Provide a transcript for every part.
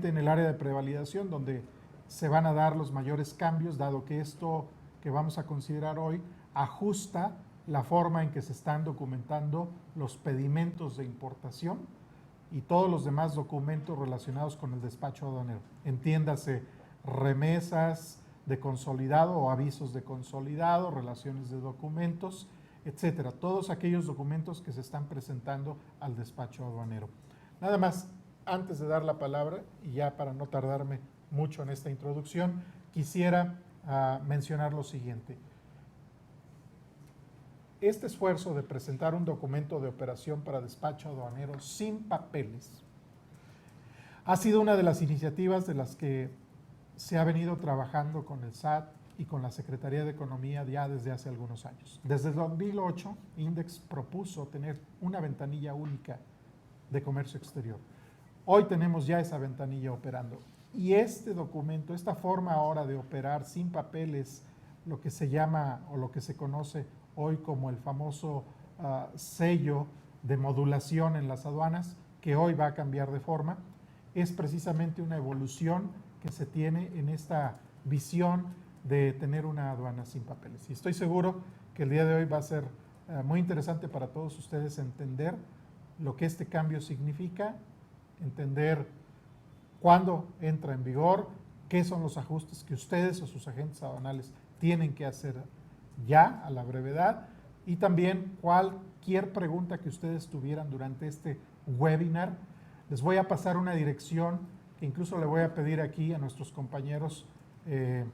en el área de prevalidación, donde se van a dar los mayores cambios, dado que esto que vamos a considerar hoy ajusta la forma en que se están documentando los pedimentos de importación y todos los demás documentos relacionados con el despacho aduanero. Entiéndase, remesas de consolidado o avisos de consolidado, relaciones de documentos, etcétera. Todos aquellos documentos que se están presentando al despacho aduanero. Nada más, antes de dar la palabra, y ya para no tardarme mucho en esta introducción, quisiera mencionar lo siguiente. Este esfuerzo de presentar un documento de operación para despacho aduanero sin papeles ha sido una de las iniciativas de las que se ha venido trabajando con el SAT y con la Secretaría de Economía ya desde hace algunos años. Desde el 2008, INDEX propuso tener una ventanilla única de comercio exterior. Hoy tenemos ya esa ventanilla operando. Y este documento, esta forma ahora de operar sin papeles, lo que se llama o lo que se conoce hoy como el famoso sello de modulación en las aduanas, que hoy va a cambiar de forma, es precisamente una evolución que se tiene en esta visión de tener una aduana sin papeles. Y estoy seguro que el día de hoy va a ser muy interesante para todos ustedes entender lo que este cambio significa, entender cuándo entra en vigor, qué son los ajustes que ustedes o sus agentes aduanales tienen que hacer ya a la brevedad, y también cualquier pregunta que ustedes tuvieran durante este webinar. Les voy a pasar una dirección que incluso le voy a pedir aquí a nuestros compañeros de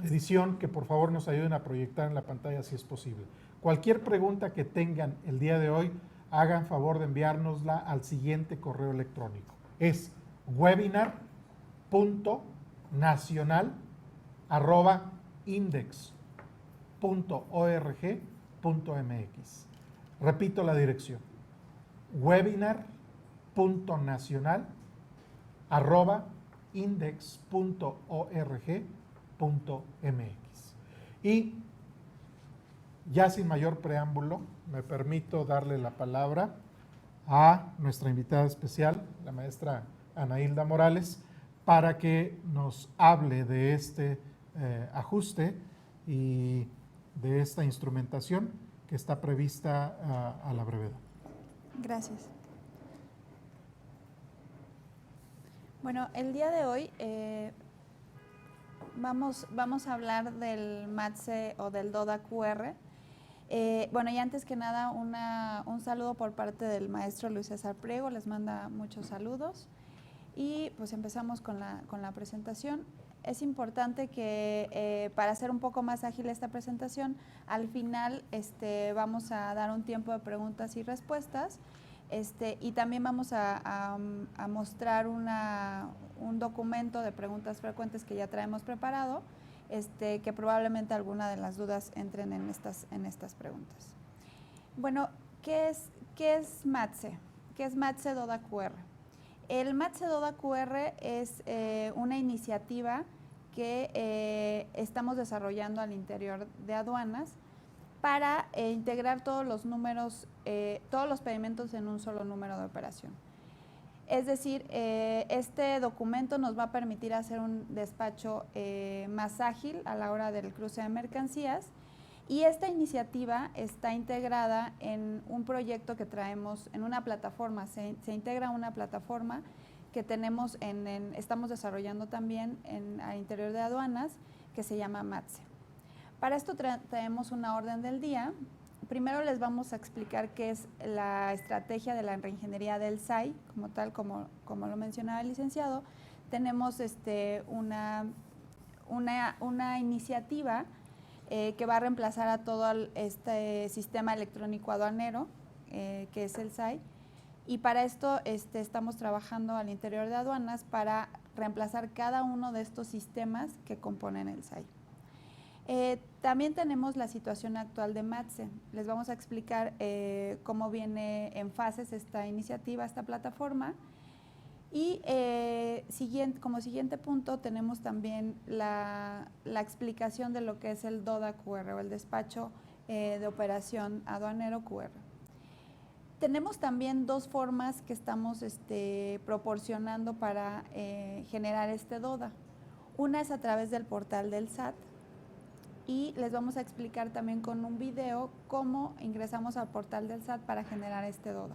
edición que por favor nos ayuden a proyectar en la pantalla si es posible. Cualquier pregunta que tengan el día de hoy, hagan favor de enviárnosla al siguiente correo electrónico. Es webinar.nacional@index.org.mx. Repito la dirección: webinar.nacional@index.org.mx. Y ya sin mayor preámbulo, me permito darle la palabra a nuestra invitada especial, la maestra Ana Hilda Morales, para que nos hable de este ajuste y de esta instrumentación que está prevista a la brevedad. Gracias. Bueno, el día de hoy vamos a hablar del MATSE o del DODA QR. Bueno, y antes que nada, un saludo por parte del maestro Luis César Priego, les manda muchos saludos. Y pues empezamos con la presentación. Es importante que para hacer un poco más ágil esta presentación, al final vamos a dar un tiempo de preguntas y respuestas. Y también vamos a mostrar un documento de preguntas frecuentes que ya traemos preparado, que probablemente alguna de las dudas entren en estas preguntas. Bueno, ¿qué es MATSE? ¿Qué es MATSE DODA QR? El MATSE DODA QR es una iniciativa que estamos desarrollando al interior de aduanas para integrar todos los números, todos los pedimentos en un solo número de operación. Es decir, este documento nos va a permitir hacer un despacho más ágil a la hora del cruce de mercancías, y esta iniciativa está integrada en un proyecto que traemos en una plataforma, se integra una plataforma que tenemos estamos desarrollando también al interior de aduanas, que se llama MATSE. Para esto traemos una orden del día. Primero les vamos a explicar qué es la estrategia de la reingeniería del SAI, como tal, como lo mencionaba el licenciado. Tenemos una iniciativa que va a reemplazar a todo este sistema electrónico aduanero, que es el SAI, y para esto estamos trabajando al interior de aduanas para reemplazar cada uno de estos sistemas que componen el SAI. También tenemos la situación actual de MATSE. Les vamos a explicar cómo viene en fases esta iniciativa, esta plataforma. Y como siguiente punto tenemos también la explicación de lo que es el DODA QR o el despacho de operación aduanero QR. Tenemos también dos formas que estamos proporcionando para generar este DODA. Una es a través del portal del SAT y les vamos a explicar también con un video cómo ingresamos al portal del SAT para generar este DODA.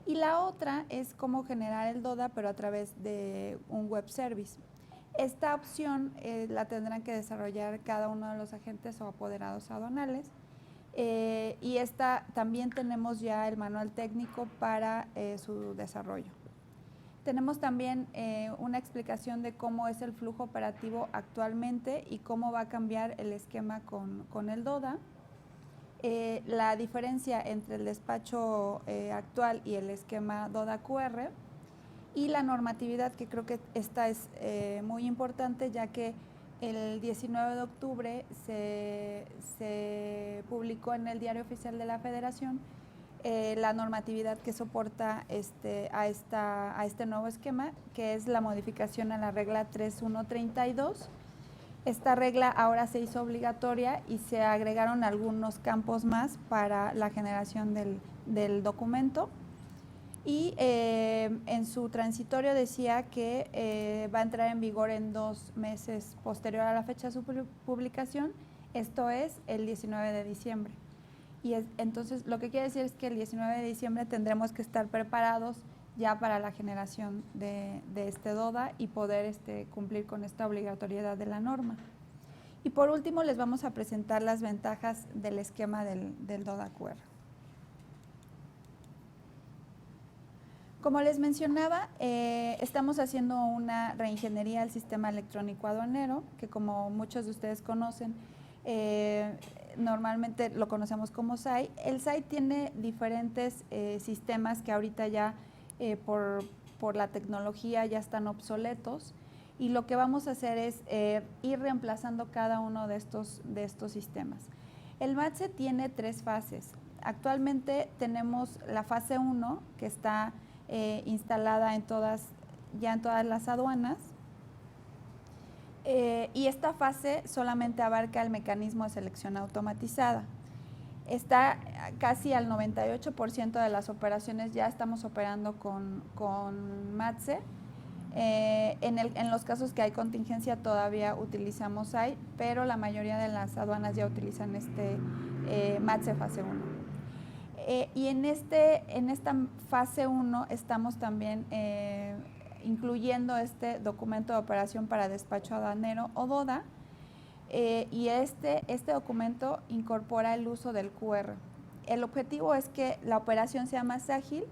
Y la otra es cómo generar el DODA, pero a través de un web service. Esta opción la tendrán que desarrollar cada uno de los agentes o apoderados aduanales. Y esta también tenemos ya el manual técnico para su desarrollo. Tenemos también una explicación de cómo es el flujo operativo actualmente y cómo va a cambiar el esquema con el DODA. La diferencia entre el despacho actual y el esquema DODA QR y la normatividad, que creo que esta es muy importante, ya que el 19 de octubre se publicó en el Diario Oficial de la Federación la normatividad que soporta a este nuevo esquema, que es la modificación a la regla 3132. Esta regla ahora se hizo obligatoria y se agregaron algunos campos más para la generación del documento. Y en su transitorio decía que va a entrar en vigor en 2 meses posterior a la fecha de su publicación, esto es el 19 de diciembre. Y entonces lo que quiere decir es que el 19 de diciembre tendremos que estar preparados ya para la generación de este DODA y poder cumplir con esta obligatoriedad de la norma. Y por último les vamos a presentar las ventajas del esquema del DODA QR. Como les mencionaba, estamos haciendo una reingeniería del sistema electrónico aduanero, que como muchos de ustedes conocen, normalmente lo conocemos como SAI. El SAI tiene diferentes sistemas que ahorita ya por la tecnología ya están obsoletos, y lo que vamos a hacer es ir reemplazando cada uno de estos sistemas. El MATSE tiene 3 fases. Actualmente tenemos la fase 1, que está instalada ya en todas las aduanas, y esta fase solamente abarca el mecanismo de selección automatizada. Está casi al 98% de las operaciones ya estamos operando con MATSE. En los casos que hay contingencia todavía utilizamos SAI, pero la mayoría de las aduanas ya utilizan MATSE fase 1. Y en esta fase 1 estamos también incluyendo este documento de operación para despacho aduanero o DODA, y este documento incorpora el uso del QR. El objetivo es que la operación sea más ágil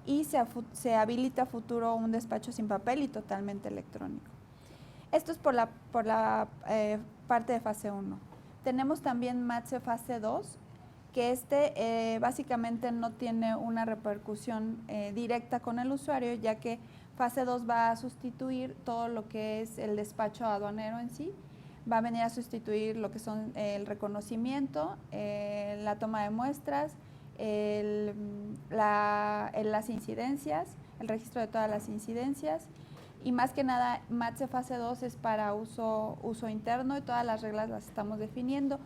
y se habilita a futuro un despacho sin papel y totalmente electrónico. Esto es por la parte de fase 1. Tenemos también MATSE fase 2, que básicamente no tiene una repercusión directa con el usuario, ya que fase 2 va a sustituir todo lo que es el despacho aduanero en sí. Va a venir a sustituir lo que son el reconocimiento, la toma de muestras, las incidencias, el registro de todas las incidencias, y más que nada MATSE fase 2 es para uso interno, y todas las reglas las estamos definiendo.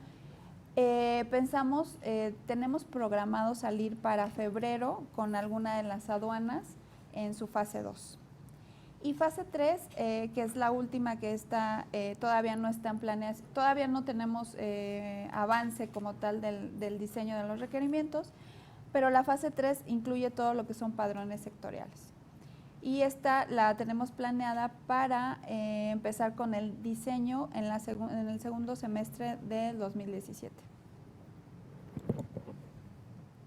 Tenemos programado salir para febrero con alguna de las aduanas en su fase 2. Y fase 3, que es la última, que todavía no está en planeación, todavía no tenemos avance como tal del diseño de los requerimientos, pero la fase 3 incluye todo lo que son padrones sectoriales. Y esta la tenemos planeada para empezar con el diseño en el segundo semestre del 2017.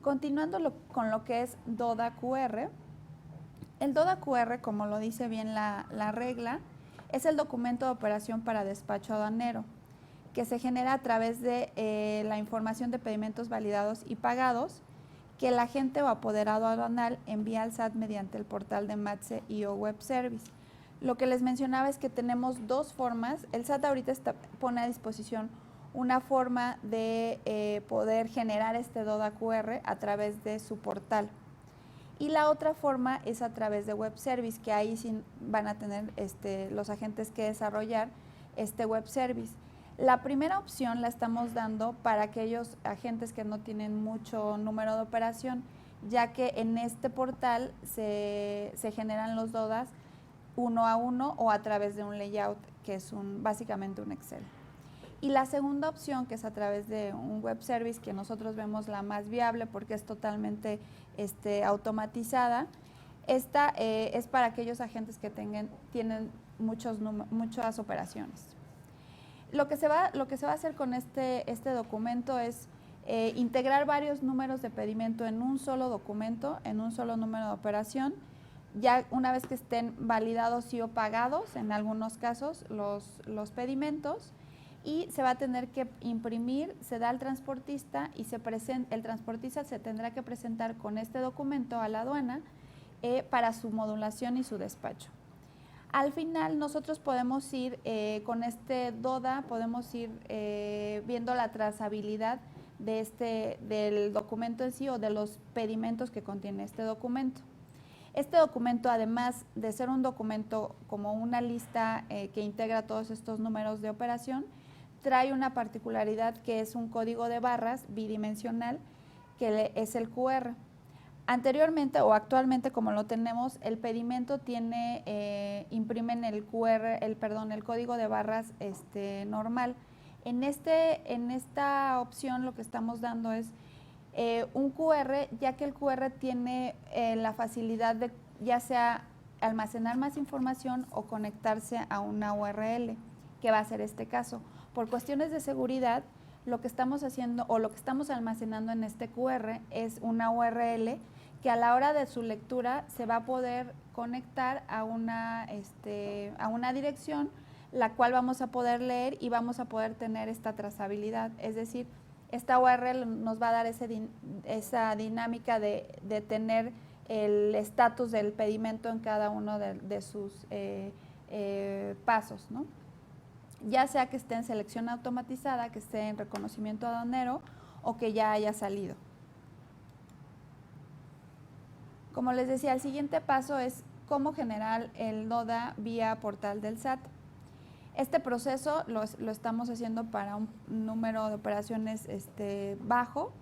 Continuando con lo que es DODA QR. El DODA QR, como lo dice bien la regla, es el documento de operación para despacho aduanero, que se genera a través de la información de pedimentos validados y pagados que el agente o apoderado aduanal envía al SAT mediante el portal de MATSE y o Web Service. Lo que les mencionaba es que tenemos 2 formas. El SAT ahorita pone a disposición una forma de poder generar este DODA QR a través de su portal. Y la otra forma es a través de Web Service, que ahí sí van a tener los agentes que desarrollar este Web Service. La primera opción la estamos dando para aquellos agentes que no tienen mucho número de operación ya que en este portal se generan los DODAs uno a uno o a través de un layout, que es básicamente un Excel. Y la segunda opción, que es a través de un web service, que nosotros vemos la más viable porque es totalmente automatizada. Esta es para aquellos agentes que tienen muchas operaciones. Lo que se va a hacer con este documento es integrar varios números de pedimento en un solo documento, en un solo número de operación. Ya una vez que estén validados y o pagados, en algunos casos, los pedimentos, y se va a tener que imprimir, se da al transportista y el transportista se tendrá que presentar con este documento a la aduana para su modulación y su despacho. Al final nosotros podemos ir con este DODA, podemos ir viendo la trazabilidad del documento en sí o de los pedimentos que contiene este documento. Este documento, además de ser un documento como una lista que integra todos estos números de operación, trae una particularidad que es un código de barras bidimensional, que es el QR. Anteriormente o actualmente, como lo tenemos, el pedimento imprimen el QR, el código de barras normal. En esta opción lo que estamos dando es un QR, ya que el QR tiene la facilidad de ya sea almacenar más información o conectarse a una URL, que va a ser este caso. Por cuestiones de seguridad, lo que estamos haciendo o lo que estamos almacenando en este QR es una URL que a la hora de su lectura se va a poder conectar a una dirección, la cual vamos a poder leer y vamos a poder tener esta trazabilidad. Es decir, esta URL nos va a dar esa dinámica de tener el estatus del pedimento en cada uno de sus pasos, ¿no? Ya sea que esté en selección automatizada, que esté en reconocimiento aduanero o que ya haya salido. Como les decía, el siguiente paso es cómo generar el DODA vía portal del SAT. Este proceso lo estamos haciendo para un número de operaciones bajo.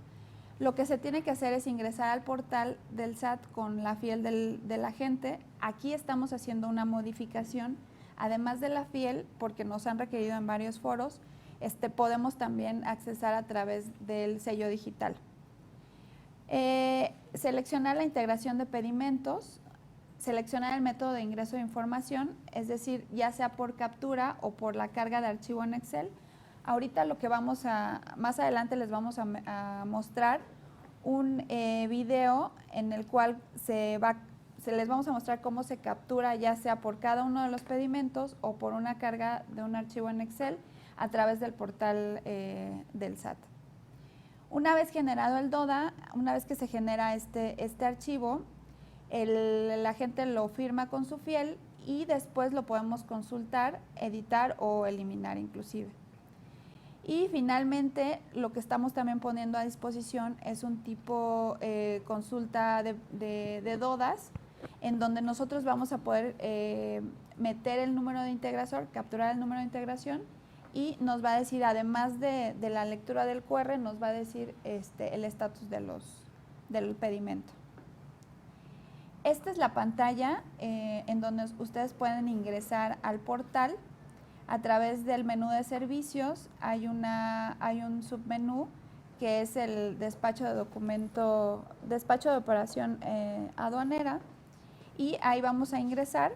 Lo que se tiene que hacer es ingresar al portal del SAT con la fiel del agente. Aquí estamos haciendo una modificación. Además de la fiel, porque nos han requerido en varios foros, podemos también accesar a través del sello digital. Seleccionar la integración de pedimentos, seleccionar el método de ingreso de información, es decir, ya sea por captura o por la carga de archivo en Excel. Ahorita más adelante les vamos a mostrar un video en el cual les vamos a mostrar cómo se captura, ya sea por cada uno de los pedimentos o por una carga de un archivo en Excel a través del portal del SAT. Una vez generado el DODA, una vez que se genera este archivo, el agente lo firma con su fiel y después lo podemos consultar, editar o eliminar inclusive. Y finalmente, lo que estamos también poniendo a disposición es un tipo consulta de DODAs, en donde nosotros vamos a poder meter el número de integración, capturar el número de integración y nos va a decir, además de la lectura del QR, nos va a decir el estatus del pedimento. Esta es la pantalla en donde ustedes pueden ingresar al portal. A través del menú de servicios hay un submenú que es el despacho de operación aduanera, y ahí vamos a ingresar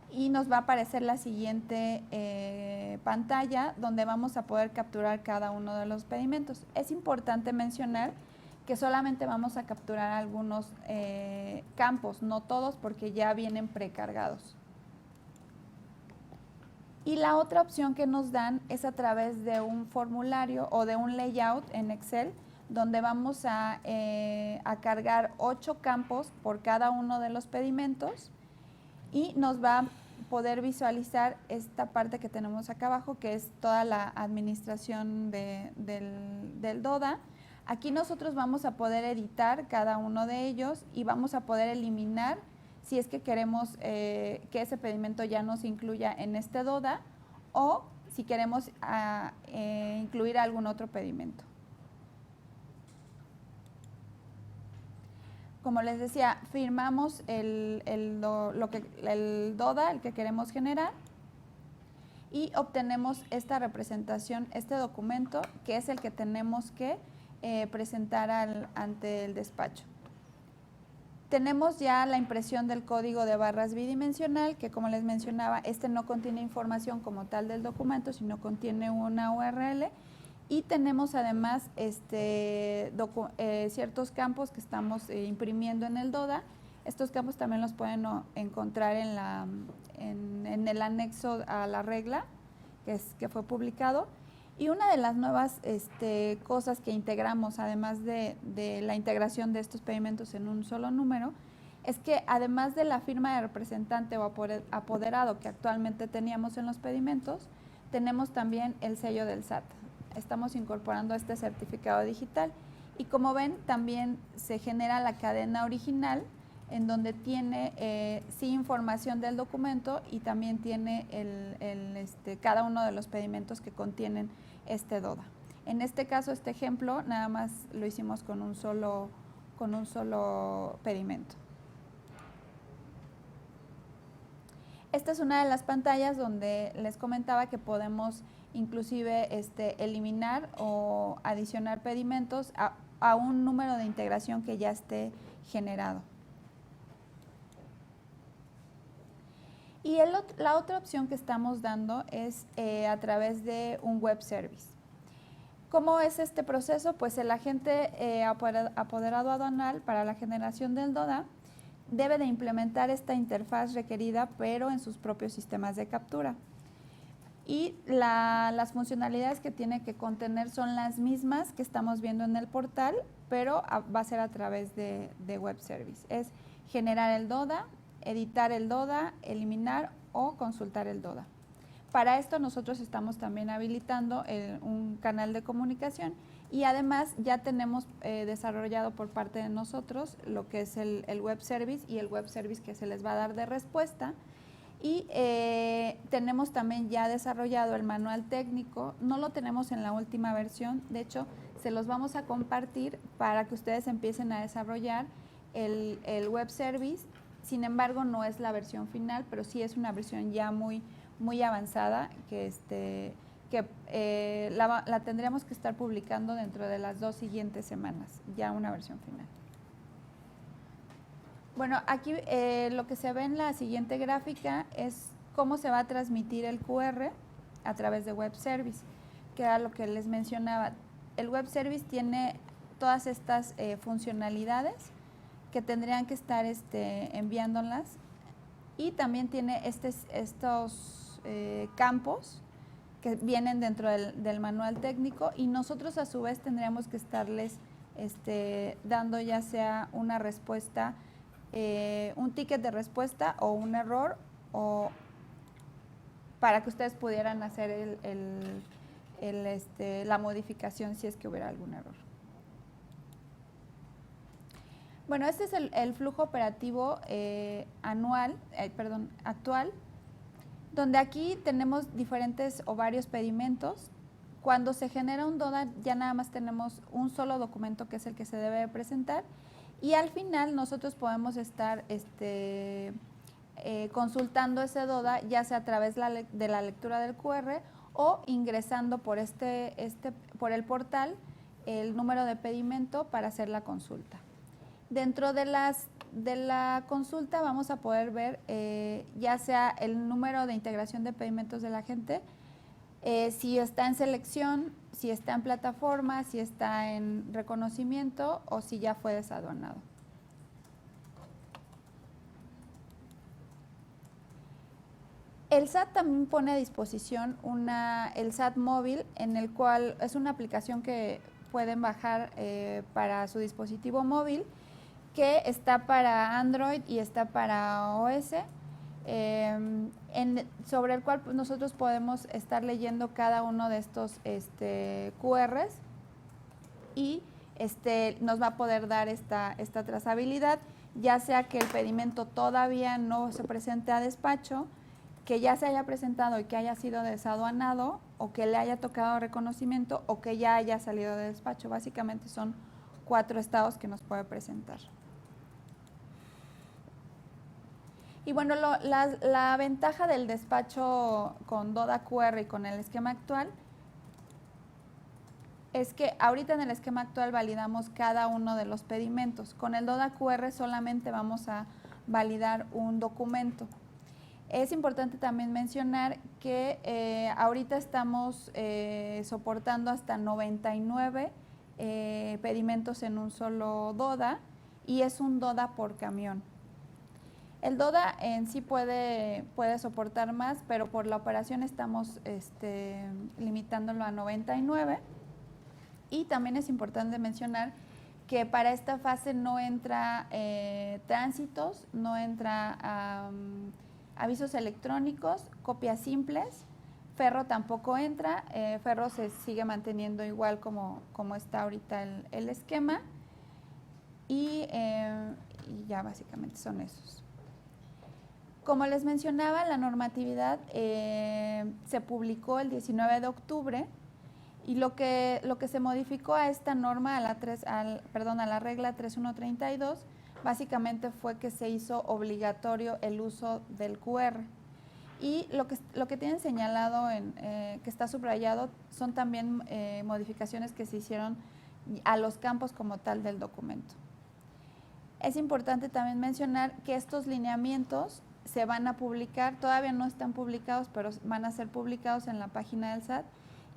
y nos va a aparecer la siguiente pantalla donde vamos a poder capturar cada uno de los pedimentos. Es importante mencionar que solamente vamos a capturar algunos campos, no todos, porque ya vienen precargados. Y la otra opción que nos dan es a través de un formulario o de un layout en Excel, donde vamos a cargar 8 campos por cada uno de los pedimentos y nos va a poder visualizar esta parte que tenemos acá abajo, que es toda la administración del DODA. Aquí nosotros vamos a poder editar cada uno de ellos y vamos a poder eliminar si es que queremos que ese pedimento ya no se incluya en este DODA o si queremos incluir algún otro pedimento. como les decía, firmamos el DODA, el que queremos generar, y obtenemos esta representación, este documento, que es el que tenemos que presentar ante el despacho. Tenemos ya la impresión del código de barras bidimensional, que como les mencionaba, este no contiene información como tal del documento, sino contiene una URL. Y tenemos además ciertos campos que estamos imprimiendo en el DODA. Estos campos también los pueden encontrar en el anexo a la regla que fue publicado. Y una de las nuevas cosas que integramos, además de la integración de estos pedimentos en un solo número, es que además de la firma de representante o apoderado que actualmente teníamos en los pedimentos, tenemos también el sello del SAT. Estamos incorporando este certificado digital y como ven también se genera la cadena original en donde tiene sí información del documento y también tiene cada uno de los pedimentos que contienen este DODA. En este caso, este ejemplo, nada más lo hicimos con un solo pedimento. Esta es una de las pantallas donde les comentaba que podemos inclusive eliminar o adicionar pedimentos a un número de integración que ya esté generado. Y la otra opción que estamos dando es a través de un web service. ¿Cómo es este proceso? Pues el agente apoderado aduanal para la generación del DODA debe de implementar esta interfaz requerida, pero en sus propios sistemas de captura. Y las funcionalidades que tiene que contener son las mismas que estamos viendo en el portal, pero va a ser a través de web service. Es generar el DODA, editar el DODA, eliminar o consultar el DODA. Para esto nosotros estamos también habilitando un canal de comunicación y además ya tenemos desarrollado por parte de nosotros lo que es el web service y el web service que se les va a dar de respuesta. Y tenemos también ya desarrollado el manual técnico, no lo tenemos en la última versión, de hecho se los vamos a compartir para que ustedes empiecen a desarrollar el web service. Sin embargo, no es la versión final, pero sí es una versión ya muy avanzada que la tendríamos que estar publicando dentro de las 2 siguientes semanas, ya una versión final. Bueno, aquí lo que se ve en la siguiente gráfica es cómo se va a transmitir el QR a través de web service, que era lo que les mencionaba. El web service tiene todas estas funcionalidades que tendrían que estar enviándolas y también tiene estos campos que vienen dentro del manual técnico y nosotros a su vez tendríamos que estarles dando ya sea una respuesta, un ticket de respuesta o un error o para que ustedes pudieran hacer la modificación si es que hubiera algún error. Bueno, este es el flujo operativo actual, donde aquí tenemos diferentes o varios pedimentos. Cuando se genera un DODA ya nada más tenemos un solo documento que es el que se debe presentar y al final nosotros podemos estar consultando ese DODA ya sea a través de la lectura del QR o ingresando por el portal el número de pedimento para hacer la consulta. Dentro de la consulta vamos a poder ver ya sea el número de integración de pedimentos de la gente, si está en selección, si está en plataforma, si está en reconocimiento o si ya fue desaduanado. El SAT también pone a disposición el SAT móvil, en el cual es una aplicación que pueden bajar para su dispositivo móvil, que está para Android y está para OS, sobre el cual pues, nosotros podemos estar leyendo cada uno de estos QRs y nos va a poder dar esta trazabilidad, ya sea que el pedimento todavía no se presente a despacho, que ya se haya presentado y que haya sido desaduanado, o que le haya tocado reconocimiento, o que ya haya salido de despacho. Básicamente son 4 estados que nos puede presentar. Y bueno, la ventaja del despacho con DODA QR y con el esquema actual es que ahorita en el esquema actual validamos cada uno de los pedimentos. Con el DODA QR solamente vamos a validar un documento. Es importante también mencionar que ahorita estamos soportando hasta 99 pedimentos en un solo DODA y es un DODA por camión. El DODA en sí puede soportar más, pero por la operación estamos limitándolo a 99. Y también es importante mencionar que para esta fase no entra tránsitos, no entra avisos electrónicos, copias simples, ferro tampoco entra, ferro se sigue manteniendo igual como está ahorita el esquema y ya básicamente son esos. Como les mencionaba, la normatividad se publicó el 19 de octubre y lo que se modificó a esta norma, a la regla 3132, básicamente fue que se hizo obligatorio el uso del QR. Y lo que tienen señalado, que está subrayado, son también modificaciones que se hicieron a los campos como tal del documento. Es importante también mencionar que estos lineamientos se van a publicar, todavía no están publicados, pero van a ser publicados en la página del SAT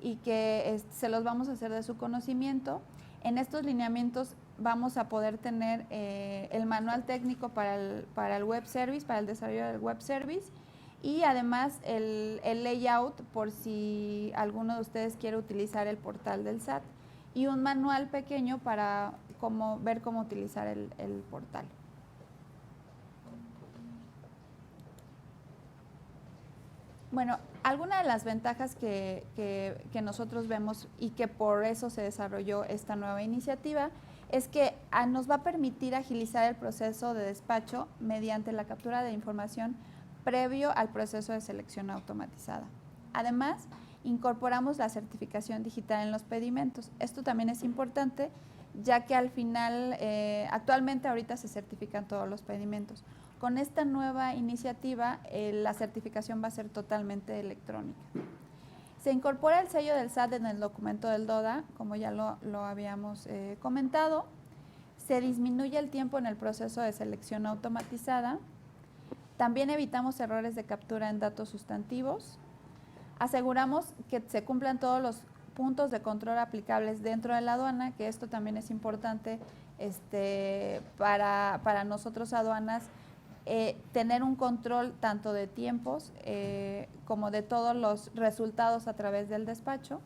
y que se los vamos a hacer de su conocimiento. En estos lineamientos vamos a poder tener el manual técnico para el web service, para el desarrollo del web service y además el layout por si alguno de ustedes quiere utilizar el portal del SAT y un manual pequeño para ver cómo utilizar el portal. Bueno, alguna de las ventajas que nosotros vemos y que por eso se desarrolló esta nueva iniciativa es que nos va a permitir agilizar el proceso de despacho mediante la captura de información previo al proceso de selección automatizada. Además, incorporamos la certificación digital en los pedimentos. Esto también es importante, ya que al final, actualmente ahorita se certifican todos los pedimentos. Con esta nueva iniciativa, la certificación va a ser totalmente electrónica. Se incorpora el sello del SAT en el documento del DODA, como ya lo habíamos comentado. Se disminuye el tiempo en el proceso de selección automatizada. También evitamos errores de captura en datos sustantivos. Aseguramos que se cumplan todos los puntos de control aplicables dentro de la aduana, que esto también es importante para nosotros aduanas, tener un control tanto de tiempos como de todos los resultados a través del despacho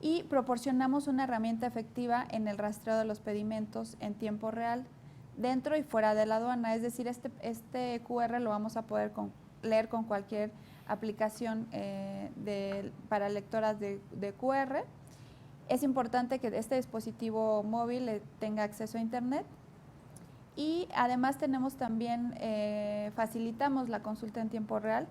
y proporcionamos una herramienta efectiva en el rastreo de los pedimentos en tiempo real dentro y fuera de la aduana, es decir, este QR lo vamos a poder leer con cualquier aplicación para lectoras de QR. Es importante que este dispositivo móvil tenga acceso a internet. Y además tenemos también, facilitamos la consulta en tiempo real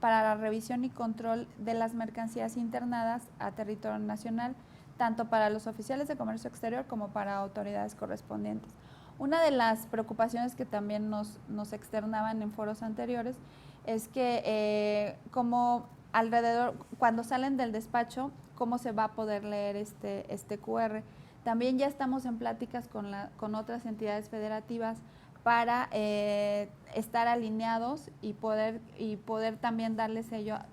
para la revisión y control de las mercancías internadas a territorio nacional, tanto para los oficiales de comercio exterior como para autoridades correspondientes. Una de las preocupaciones que también nos externaban en foros anteriores es que cuando salen del despacho, cómo se va a poder leer este QR. También ya estamos en pláticas con otras entidades federativas para estar alineados y poder también darles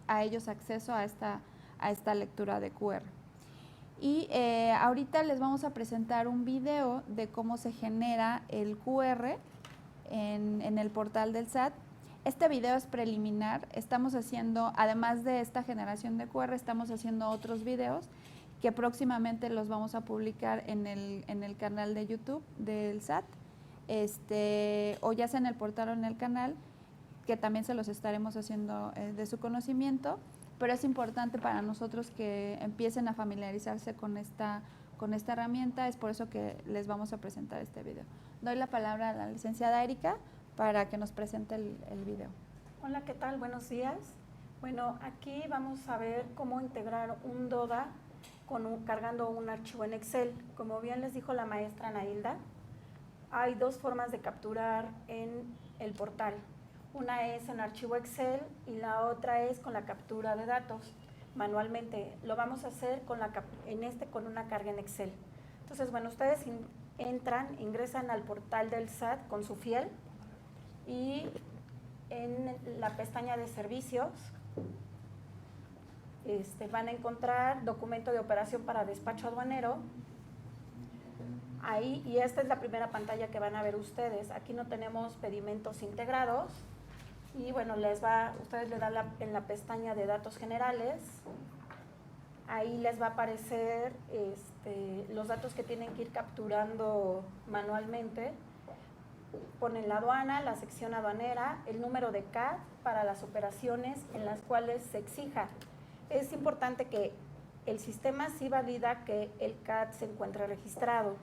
a ellos acceso a esta lectura de QR. Y ahorita les vamos a presentar un video de cómo se genera el QR en el portal del SAT. Este video es preliminar, estamos haciendo, además de esta generación de QR, estamos haciendo otros videos que próximamente los vamos a publicar en el canal de YouTube del SAT, o ya sea en el portal o en el canal, que también se los estaremos haciendo de su conocimiento, pero es importante para nosotros que empiecen a familiarizarse con esta herramienta, es por eso que les vamos a presentar este video. Doy la palabra a la licenciada Erika para que nos presente el video. Hola, ¿qué tal? Buenos días. Bueno, aquí vamos a ver cómo integrar un DODA cargando un archivo en Excel. Como bien les dijo la maestra Nailda, hay dos formas de capturar en el portal. Una es en archivo Excel y la otra es con la captura de datos manualmente. Lo vamos a hacer con con una carga en Excel. Entonces, bueno, ustedes ingresan al portal del SAT con su fiel y en la pestaña de servicios van a encontrar documento de operación para despacho aduanero. Ahí, y esta es la primera pantalla que van a ver ustedes. Aquí no tenemos pedimentos integrados. Y bueno, ustedes le dan en la pestaña de datos generales, ahí les va a aparecer los datos que tienen que ir capturando manualmente. Ponen la aduana, la sección aduanera, el número de CAD para las operaciones en las cuales se exija. Es importante que el sistema sí valida que el CAD se encuentre registrado.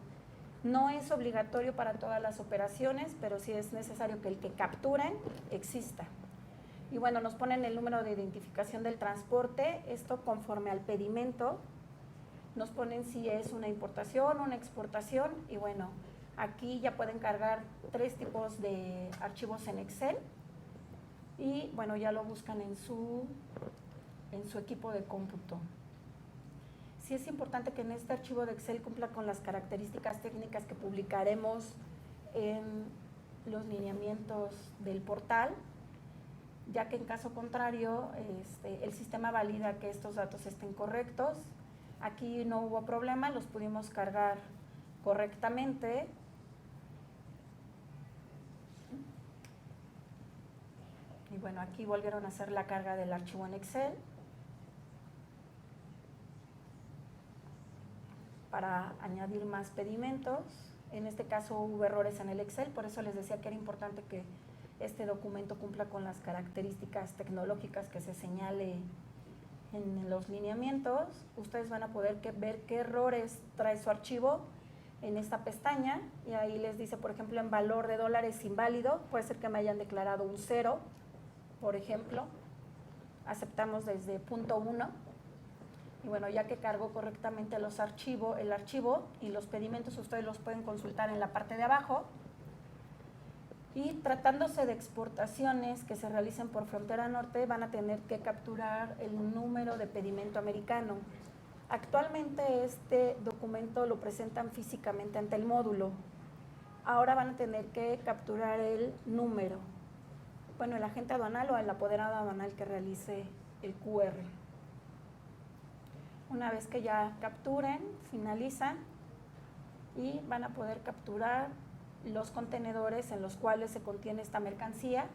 No es obligatorio para todas las operaciones, pero sí es necesario que el que capturen exista. Y bueno, nos ponen el número de identificación del transporte, esto conforme al pedimento. Nos ponen si es una importación o una exportación. Y bueno, aquí ya pueden cargar 3 tipos de archivos en Excel. Y bueno, ya lo buscan en su equipo de cómputo. Sí es importante que en este archivo de Excel cumpla con las características técnicas que publicaremos en los lineamientos del portal, ya que en caso contrario el sistema valida que estos datos estén correctos. Aquí no hubo problema, los pudimos cargar correctamente. Y bueno, aquí volvieron a hacer la carga del archivo en Excel para añadir más pedimentos. En este caso hubo errores en el Excel, por eso les decía que era importante que este documento cumpla con las características tecnológicas que se señale en los lineamientos. Ustedes van a poder ver qué errores trae su archivo en esta pestaña, y ahí les dice, por ejemplo, en valor de dólares inválido, puede ser que me hayan declarado un 0, por ejemplo. Aceptamos desde punto 1. Y bueno, ya que cargó correctamente el archivo y los pedimentos, ustedes los pueden consultar en la parte de abajo. Y tratándose de exportaciones que se realicen por frontera norte, van a tener que capturar el número de pedimento americano. Actualmente este documento lo presentan físicamente ante el módulo. Ahora van a tener que capturar el número. Bueno, el agente aduanal o el apoderado aduanal que realice el QR. Una vez que ya capturen, finalizan y van a poder capturar los contenedores en los cuales se contiene esta mercancía.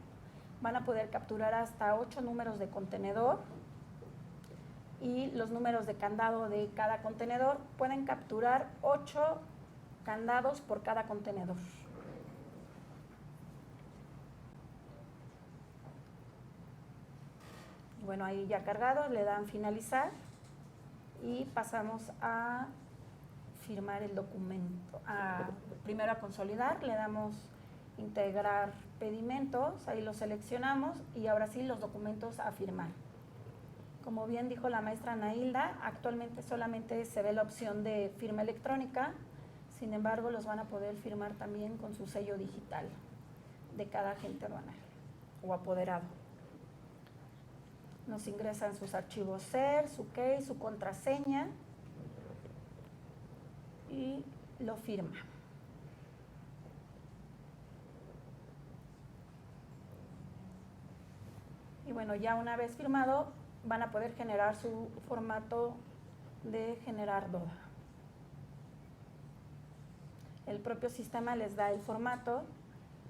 Van a poder capturar hasta 8 números de contenedor y los números de candado de cada contenedor. Pueden capturar 8 candados por cada contenedor. Bueno, ahí ya cargado, le dan finalizar y pasamos a firmar el documento. Primero a consolidar, le damos integrar pedimentos, ahí lo seleccionamos y ahora sí los documentos a firmar. Como bien dijo la maestra Ana Hilda, actualmente solamente se ve la opción de firma electrónica, sin embargo los van a poder firmar también con su sello digital de cada agente aduanal o apoderado. Nos ingresan sus archivos SER, su key, su contraseña y lo firma. Y bueno, ya una vez firmado, van a poder generar su formato de generar DODA. El propio sistema les da el formato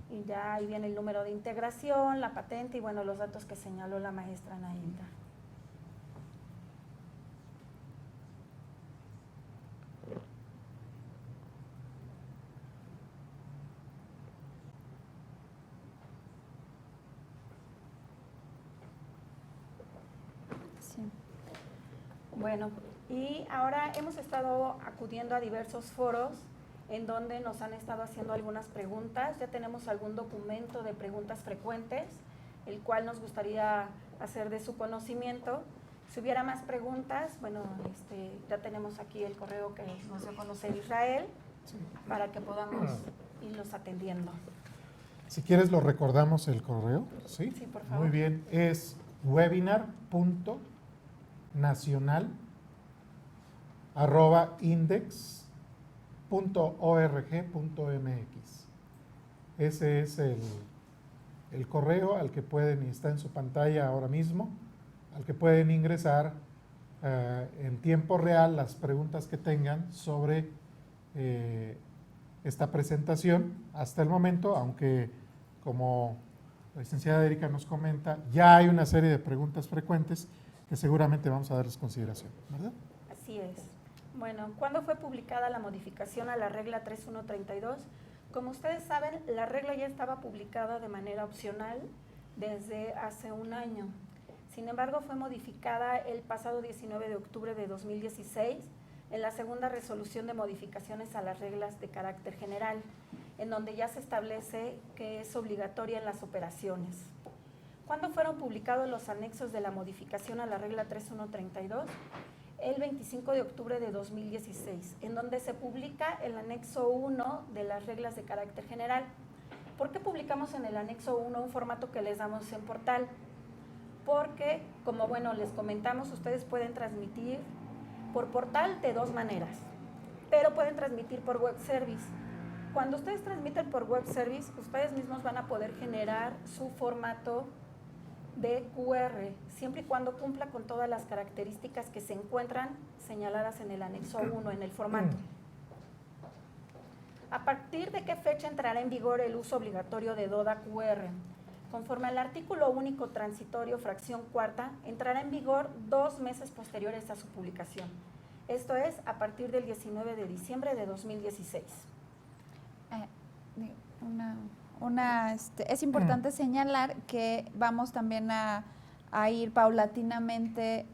y ya ahí viene el número de integración, la patente y bueno, los datos que señaló la maestra Ana Hilda. Sí. Bueno, y ahora hemos estado acudiendo a diversos foros en donde nos han estado haciendo algunas preguntas. Ya tenemos algún documento de preguntas frecuentes, el cual nos gustaría hacer de su conocimiento. Si hubiera más preguntas, bueno, ya tenemos aquí el correo que nos dio a conocer Israel, para que podamos irlos atendiendo. Si quieres lo recordamos el correo, ¿sí? Sí, por favor. Muy bien, es webinar.nacional@index.org.mx. Ese es el correo al que pueden, y está en su pantalla ahora mismo, al que pueden ingresar en tiempo real las preguntas que tengan sobre esta presentación hasta el momento, aunque como la licenciada Erika nos comenta, ya hay una serie de preguntas frecuentes que seguramente vamos a darles consideración, ¿verdad? Así es. Bueno, ¿cuándo fue publicada la modificación a la regla 3132? Como ustedes saben, la regla ya estaba publicada de manera opcional desde hace un año. Sin embargo, fue modificada el pasado 19 de octubre de 2016 en la segunda resolución de modificaciones a las reglas de carácter general, en donde ya se establece que es obligatoria en las operaciones. ¿Cuándo fueron publicados los anexos de la modificación a la regla 3132? El 25 de octubre de 2016, en donde se publica el anexo 1 de las reglas de carácter general. ¿Por qué publicamos en el anexo 1 un formato que les damos en portal? Porque, como bueno, les comentamos, ustedes pueden transmitir por portal de dos maneras, pero pueden transmitir por web service. Cuando ustedes transmiten por web service, ustedes mismos van a poder generar su formato de QR, siempre y cuando cumpla con todas las características que se encuentran señaladas en el anexo 1, en el formato. ¿A partir de qué fecha entrará en vigor el uso obligatorio de DODA QR? Conforme al artículo único transitorio, fracción cuarta, entrará en vigor 2 meses posteriores a su publicación. Esto es, a partir del 19 de diciembre de 2016. Es importante señalar que vamos también a ir paulatinamente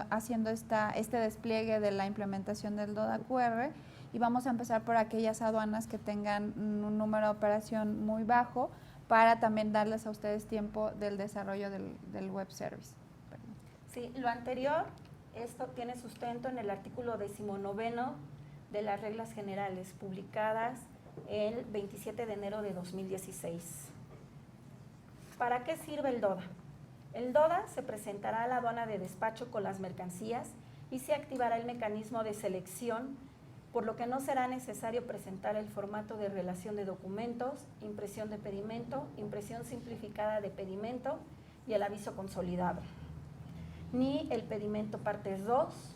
haciendo este despliegue de la implementación del DODA QR, y vamos a empezar por aquellas aduanas que tengan un número de operación muy bajo, para también darles a ustedes tiempo del desarrollo del web service. Perdón. Sí, lo anterior, esto tiene sustento en el artículo 19 de las reglas generales, publicadas el 27 de enero de 2016. ¿Para qué sirve el DODA? El DODA se presentará a la aduana de despacho con las mercancías y se activará el mecanismo de selección, por lo que no será necesario presentar el formato de relación de documentos, impresión de pedimento, impresión simplificada de pedimento y el aviso consolidado, ni el pedimento partes 2.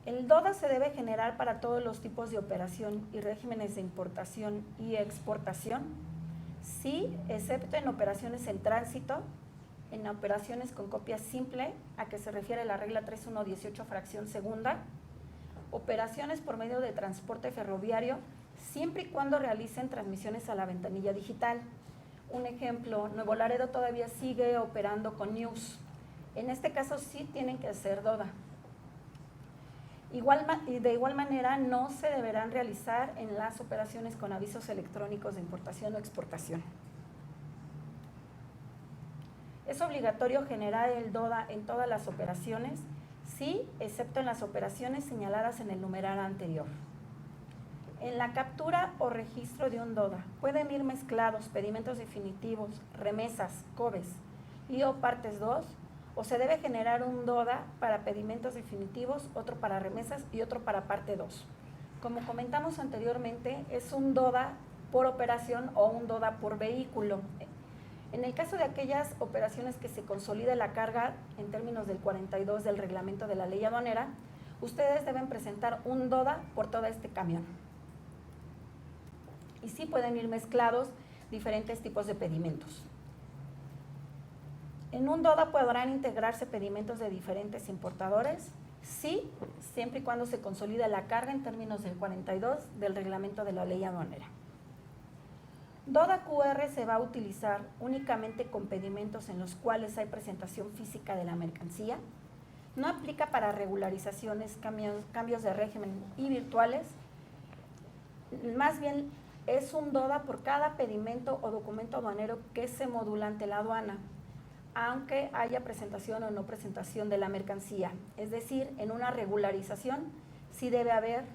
El DODA se debe generar para todos los tipos de operación y regímenes de importación y exportación, sí, excepto en operaciones en tránsito, en operaciones con copia simple, a que se refiere la regla 3118 fracción segunda, operaciones por medio de transporte ferroviario, siempre y cuando realicen transmisiones a la ventanilla digital. Un ejemplo, Nuevo Laredo todavía sigue operando con News. En este caso sí tienen que hacer DODA. De igual manera, no se deberán realizar en las operaciones con avisos electrónicos de importación o exportación. ¿Es obligatorio generar el DODA en todas las operaciones? Sí, excepto en las operaciones señaladas en el numeral anterior. En la captura o registro de un DODA pueden ir mezclados pedimentos definitivos, remesas, COBES y o partes 2, o se debe generar un DODA para pedimentos definitivos, otro para remesas y otro para parte 2. Como comentamos anteriormente, es un DODA por operación o un DODA por vehículo. En el caso de aquellas operaciones que se consolide la carga en términos del 42 del reglamento de la ley aduanera, ustedes deben presentar un DODA por todo este camión. Y sí pueden ir mezclados diferentes tipos de pedimentos. ¿En un DODA podrán integrarse pedimentos de diferentes importadores? Sí, siempre y cuando se consolide la carga en términos del 42 del reglamento de la ley aduanera. DODA QR se va a utilizar únicamente con pedimentos en los cuales hay presentación física de la mercancía. No aplica para regularizaciones, cambios de régimen y virtuales. Más bien es un DODA por cada pedimento o documento aduanero que se modula ante la aduana, aunque haya presentación o no presentación de la mercancía. Es decir, en una regularización sí debe haber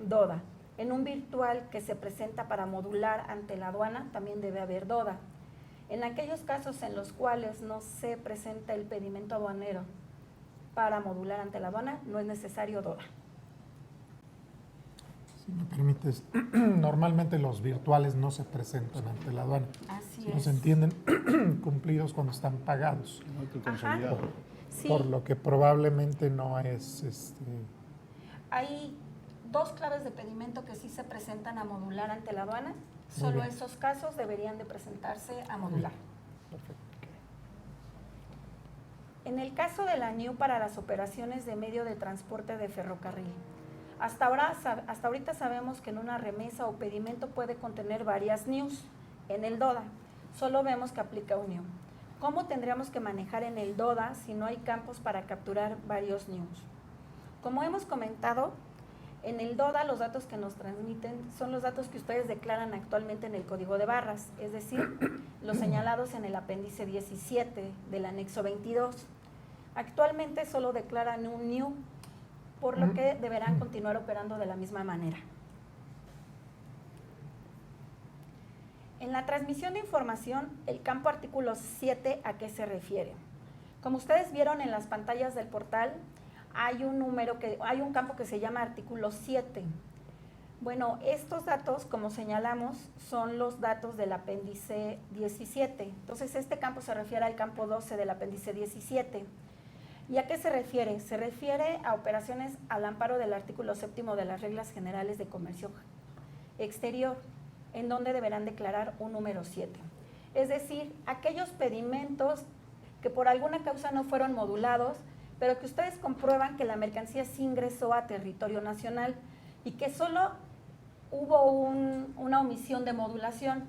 DODA, En un virtual que se presenta para modular ante la aduana también debe haber DODA. En aquellos casos en los cuales no se presenta el pedimento aduanero para modular ante la aduana, no es necesario DODA. Si me permites, normalmente los virtuales no se presentan ante la aduana. Así No se entienden cumplidos cuando están pagados, Ajá. Sí. por lo que probablemente no es Hay dos claves de pedimento que sí se presentan a modular ante la aduana. Muy Solo bien. esos casos deberían de presentarse a modular. Perfecto. En el caso de la NIU para las operaciones de medio de transporte de ferrocarril, hasta ahorita sabemos que en una remesa o pedimento puede contener varias NIUs. En el DODA solo vemos que aplica un NIU. ¿Cómo tendríamos que manejar en el DODA si no hay campos para capturar varios NIUs? Como hemos comentado, en el DODA los datos que nos transmiten son los datos que ustedes declaran actualmente en el código de barras, es decir, los señalados en el apéndice 17 del anexo 22. Actualmente solo declaran un NIU, por lo que deberán continuar operando de la misma manera. En la transmisión de información, el campo artículo 7, ¿a qué se refiere? Como ustedes vieron en las pantallas del portal, hay un campo que se llama artículo 7. Bueno, estos datos, como señalamos, son los datos del apéndice 17. Entonces, este campo se refiere al campo 12 del apéndice 17. ¿Y a qué se refiere? Se refiere a operaciones al amparo del artículo 7 de las Reglas Generales de Comercio Exterior, en donde deberán declarar un número 7. Es decir, aquellos pedimentos que por alguna causa no fueron modulados, pero que ustedes comprueban que la mercancía sí ingresó a territorio nacional y que solo hubo una omisión de modulación.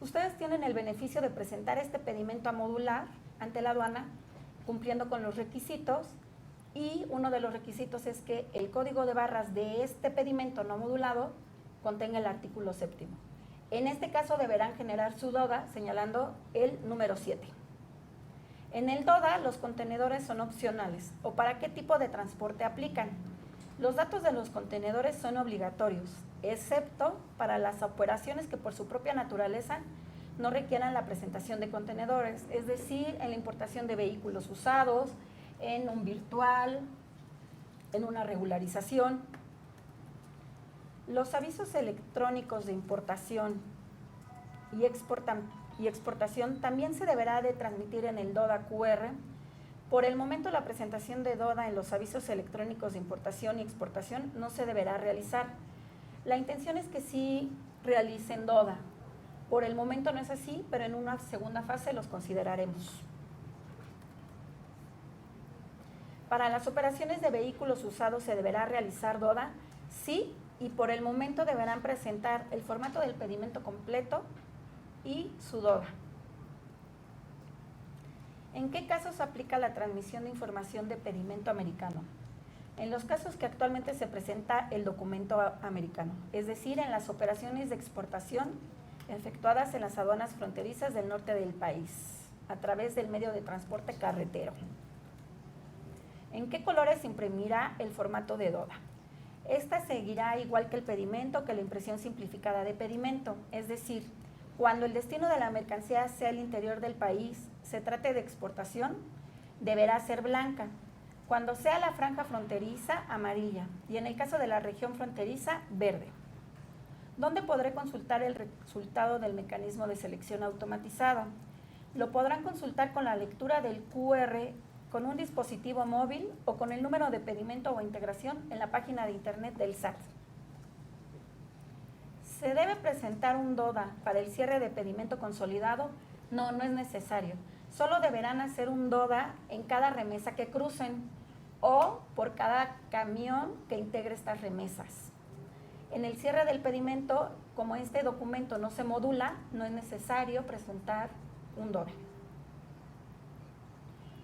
Ustedes tienen el beneficio de presentar este pedimento a modular ante la aduana, cumpliendo con los requisitos, y uno de los requisitos es que el código de barras de este pedimento no modulado contenga el artículo 7. En este caso deberán generar su DODA señalando el número 7. En el DODA los contenedores son opcionales. ¿O para qué tipo de transporte aplican? Los datos de los contenedores son obligatorios, excepto para las operaciones que por su propia naturaleza no requieran la presentación de contenedores, es decir, en la importación de vehículos usados, en un virtual, en una regularización. Los avisos electrónicos de importación y exportación también se deberá de transmitir en el DODA QR. Por el momento, la presentación de DODA en los avisos electrónicos de importación y exportación no se deberá realizar. La intención es que sí realicen DODA. Por el momento no es así, pero en una segunda fase los consideraremos. Para las operaciones de vehículos usados se deberá realizar DODA, sí, y por el momento deberán presentar el formato del pedimento completo y su DODA. ¿En qué casos aplica la transmisión de información de pedimento americano? En los casos que actualmente se presenta el documento americano, es decir, en las operaciones de exportación efectuadas en las aduanas fronterizas del norte del país, a través del medio de transporte carretero. ¿En qué colores se imprimirá el formato de DODA? Esta seguirá igual que el pedimento, que la impresión simplificada de pedimento, es decir, cuando el destino de la mercancía sea el interior del país, se trate de exportación, deberá ser blanca. Cuando sea la franja fronteriza, amarilla, y en el caso de la región fronteriza, verde. ¿Dónde podré consultar el resultado del mecanismo de selección automatizada? Lo podrán consultar con la lectura del QR con un dispositivo móvil o con el número de pedimento o integración en la página de internet del SAT. ¿Se debe presentar un DODA para el cierre de pedimento consolidado? No, no es necesario. Solo deberán hacer un DODA en cada remesa que crucen o por cada camión que integre estas remesas. En el cierre del pedimento, como este documento no se modula, no es necesario presentar un DODA.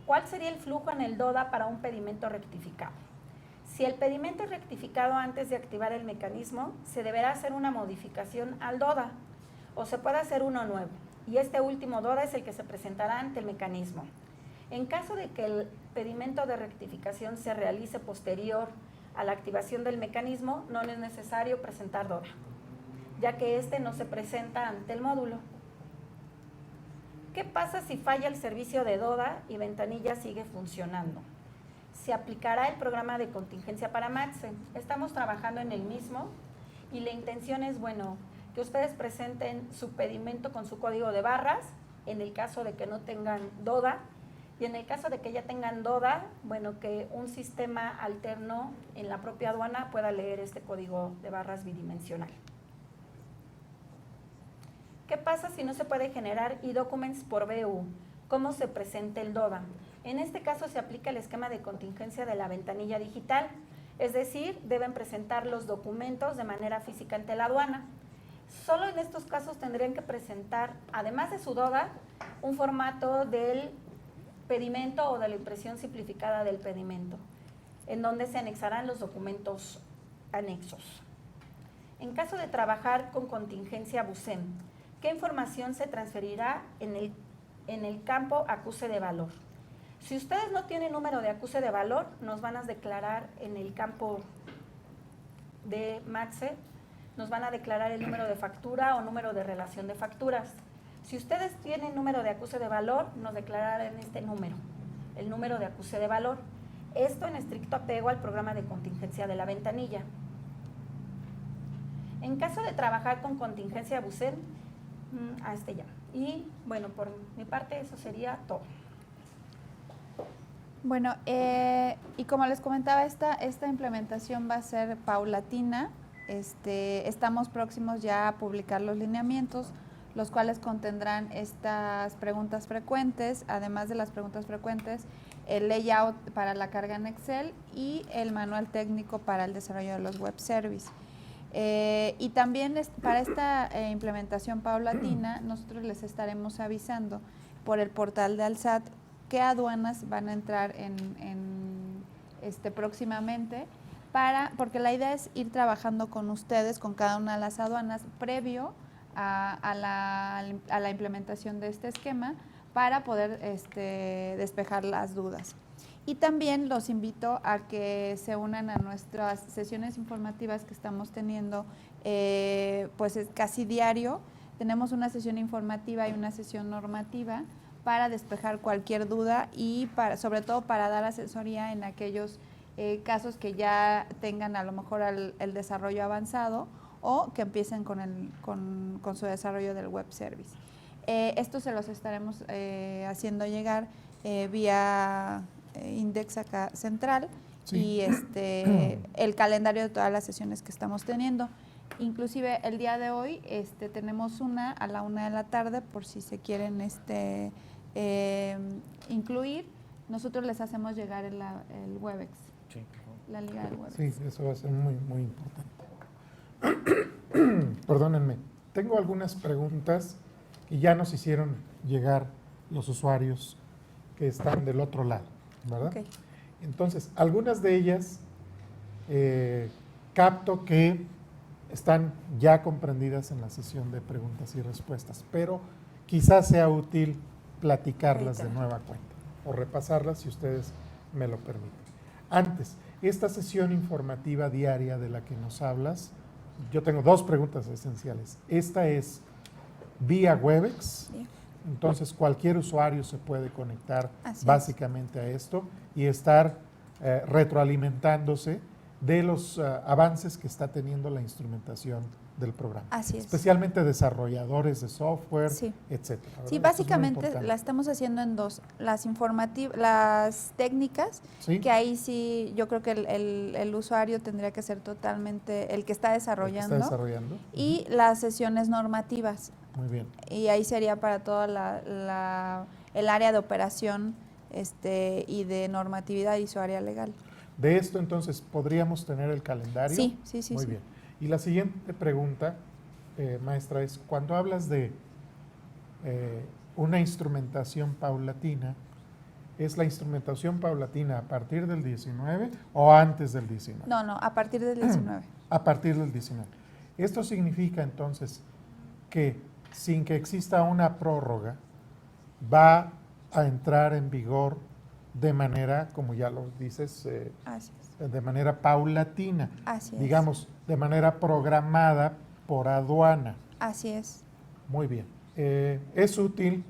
¿Cuál sería el flujo en el DODA para un pedimento rectificado? Si el pedimento es rectificado antes de activar el mecanismo, se deberá hacer una modificación al DODA o se puede hacer uno nuevo, y este último DODA es el que se presentará ante el mecanismo. En caso de que el pedimento de rectificación se realice posterior a la activación del mecanismo, no es necesario presentar DODA, ya que este no se presenta ante el módulo. ¿Qué pasa si falla el servicio de DODA y ventanilla sigue funcionando? Se aplicará el programa de contingencia para MATSE. Estamos trabajando en el mismo y la intención es, bueno, que ustedes presenten su pedimento con su código de barras, en el caso de que no tengan DODA, y en el caso de que ya tengan DODA, bueno, que un sistema alterno en la propia aduana pueda leer este código de barras bidimensional. ¿Qué pasa si no se puede generar e-documents por BU? ¿Cómo se presenta el DODA? En este caso se aplica el esquema de contingencia de la ventanilla digital, es decir, deben presentar los documentos de manera física ante la aduana. Solo en estos casos tendrían que presentar, además de su DODA, un formato del pedimento o de la impresión simplificada del pedimento, en donde se anexarán los documentos anexos. En caso de trabajar con contingencia BUSEM, ¿qué información se transferirá en el campo acuse de valor? Si ustedes no tienen número de acuse de valor, nos van a declarar en el campo de MATSE, nos van a declarar el número de factura o número de relación de facturas. Si ustedes tienen número de acuse de valor, nos declararán este número, el número de acuse de valor. Esto en estricto apego al programa de contingencia de la ventanilla. En caso de trabajar con contingencia BUSEM, ya. Y bueno, por mi parte eso sería todo. Bueno, y como les comentaba, esta implementación va a ser paulatina. Estamos próximos ya a publicar los lineamientos, los cuales contendrán estas preguntas frecuentes, además de las preguntas frecuentes, el layout para la carga en Excel y el manual técnico para el desarrollo de los web services. Y también para esta implementación paulatina, nosotros les estaremos avisando por el portal de Alsat qué aduanas van a entrar próximamente, porque la idea es ir trabajando con ustedes, con cada una de las aduanas, previo a la implementación de este esquema, para poder despejar las dudas. Y también los invito a que se unan a nuestras sesiones informativas que estamos teniendo, pues es casi diario. Tenemos una sesión informativa y una sesión normativa para despejar cualquier duda y sobre todo para dar asesoría en aquellos casos que ya tengan a lo mejor el desarrollo avanzado o que empiecen con su desarrollo del web service. Esto se los estaremos haciendo llegar vía Index acá central, sí. Y el calendario de todas las sesiones que estamos teniendo. Inclusive el día de hoy tenemos una a la 1 de la tarde por si se quieren incluir. Nosotros les hacemos llegar el Webex, sí, la liga del Webex. Sí, eso va a ser muy, muy importante. Perdónenme, tengo algunas preguntas que ya nos hicieron llegar los usuarios que están del otro lado, ¿verdad? Okay. Entonces, algunas de ellas capto que están ya comprendidas en la sesión de preguntas y respuestas, pero quizás sea útil platicarlas de nueva cuenta o repasarlas si ustedes me lo permiten. Antes, esta sesión informativa diaria de la que nos hablas, yo tengo dos preguntas esenciales. Esta es vía Webex, sí. Entonces cualquier usuario se puede conectar básicamente a esto y estar retroalimentándose de los avances que está teniendo la instrumentación del programa. Así es. Especialmente desarrolladores de software, sí, etcétera. Sí, básicamente la estamos haciendo en dos. Las técnicas, ¿sí? Que ahí sí yo creo que el usuario tendría que ser totalmente el que está desarrollando. Y las sesiones normativas. Muy bien. Y ahí sería para toda el área de operación y de normatividad y su área legal. De esto, entonces, ¿podríamos tener el calendario? Sí. Muy bien. Y la siguiente pregunta, maestra, es cuando hablas de una instrumentación paulatina, ¿es la instrumentación paulatina a partir del 19 o antes del 19? No, a partir del 19. A partir del 19. Esto significa, entonces, que sin que exista una prórroga, va a entrar en vigor de manera, como ya lo dices, Así es. de manera paulatina, Así es. digamos, de manera programada por aduana. Así es. Muy bien. Es útil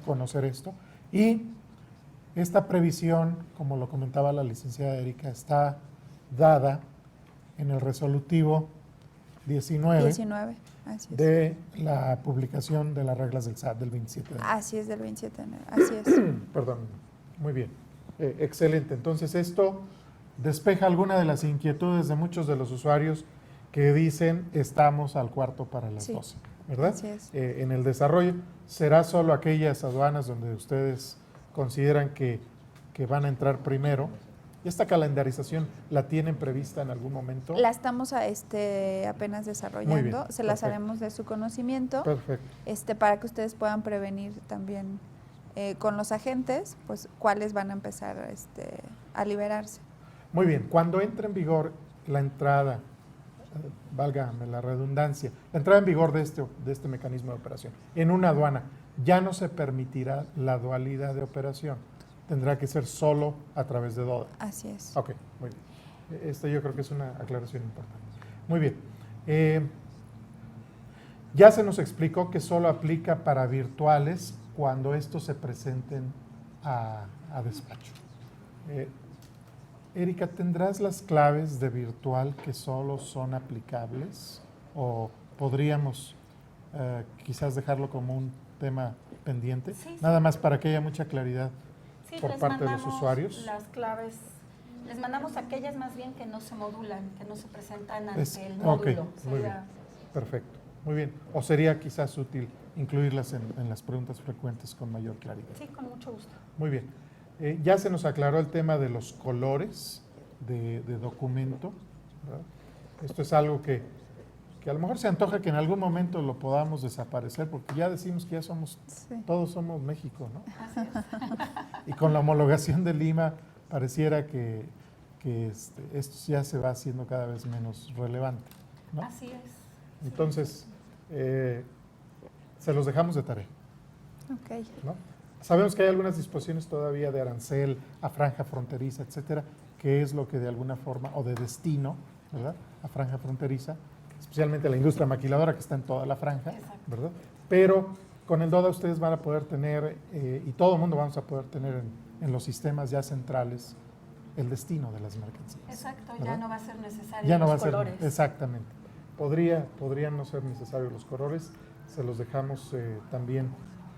conocer esto. Y esta previsión, como lo comentaba la licenciada Erika, está dada en el resolutivo 19, 19, así es. de la publicación de las reglas del SAT del 27 de enero. Así es, del 27 de enero. Así es. Perdón, muy bien. Excelente. Entonces, esto despeja alguna de las inquietudes de muchos de los usuarios que dicen estamos al cuarto para las Sí. 12, ¿verdad? Así es. En el desarrollo, será solo aquellas aduanas donde ustedes consideran que van a entrar primero. ¿Y esta calendarización la tienen prevista en algún momento? La estamos apenas desarrollando. Muy bien, Se las perfecto. haremos de su conocimiento. Perfecto. Para que ustedes puedan prevenir también con los agentes, pues cuáles van a empezar a liberarse. Muy bien. Cuando entre en vigor la entrada, válgame la redundancia, la entrada en vigor de este mecanismo de operación en una aduana, ya no se permitirá la dualidad de operación. Tendrá que ser solo a través de DODA. Así es. Ok, muy bien. Yo creo que es una aclaración importante. Muy bien. Ya se nos explicó que solo aplica para virtuales cuando estos se presenten a despacho. Erika, ¿tendrás las claves de virtual que solo son aplicables? ¿O podríamos quizás dejarlo como un tema pendiente? Sí, sí. Nada más para que haya mucha claridad Sí, por les parte de los mandamos usuarios. las claves, les mandamos aquellas más bien que no se modulan, que no se presentan ante Es- el ok, módulo. muy bien. Perfecto, muy bien. O sería quizás útil incluirlas en las preguntas frecuentes con mayor claridad. Sí, con mucho gusto. Muy bien. Ya se nos aclaró el tema de los colores de documento, ¿verdad? Esto es algo que a lo mejor se antoja que en algún momento lo podamos desaparecer, porque ya decimos que ya Sí. todos somos México, ¿no? Así es. Y con la homologación de Lima pareciera que esto ya se va haciendo cada vez menos relevante, ¿no? Así es. Entonces, se los dejamos de tarea, Ok. ¿no? Sabemos que hay algunas disposiciones todavía de arancel a franja fronteriza, etcétera, que es lo que de alguna forma, o de destino, ¿verdad? A franja fronteriza, especialmente la industria maquiladora que está en toda la franja, Exacto. ¿verdad? Pero con el DODA ustedes van a poder tener, y todo el mundo vamos a poder tener en los sistemas ya centrales, el destino de las mercancías. Exacto, ¿verdad? ya no va a ser necesario Ya no va a los ser, colores. exactamente. Podrían no ser necesarios los colores, se los dejamos también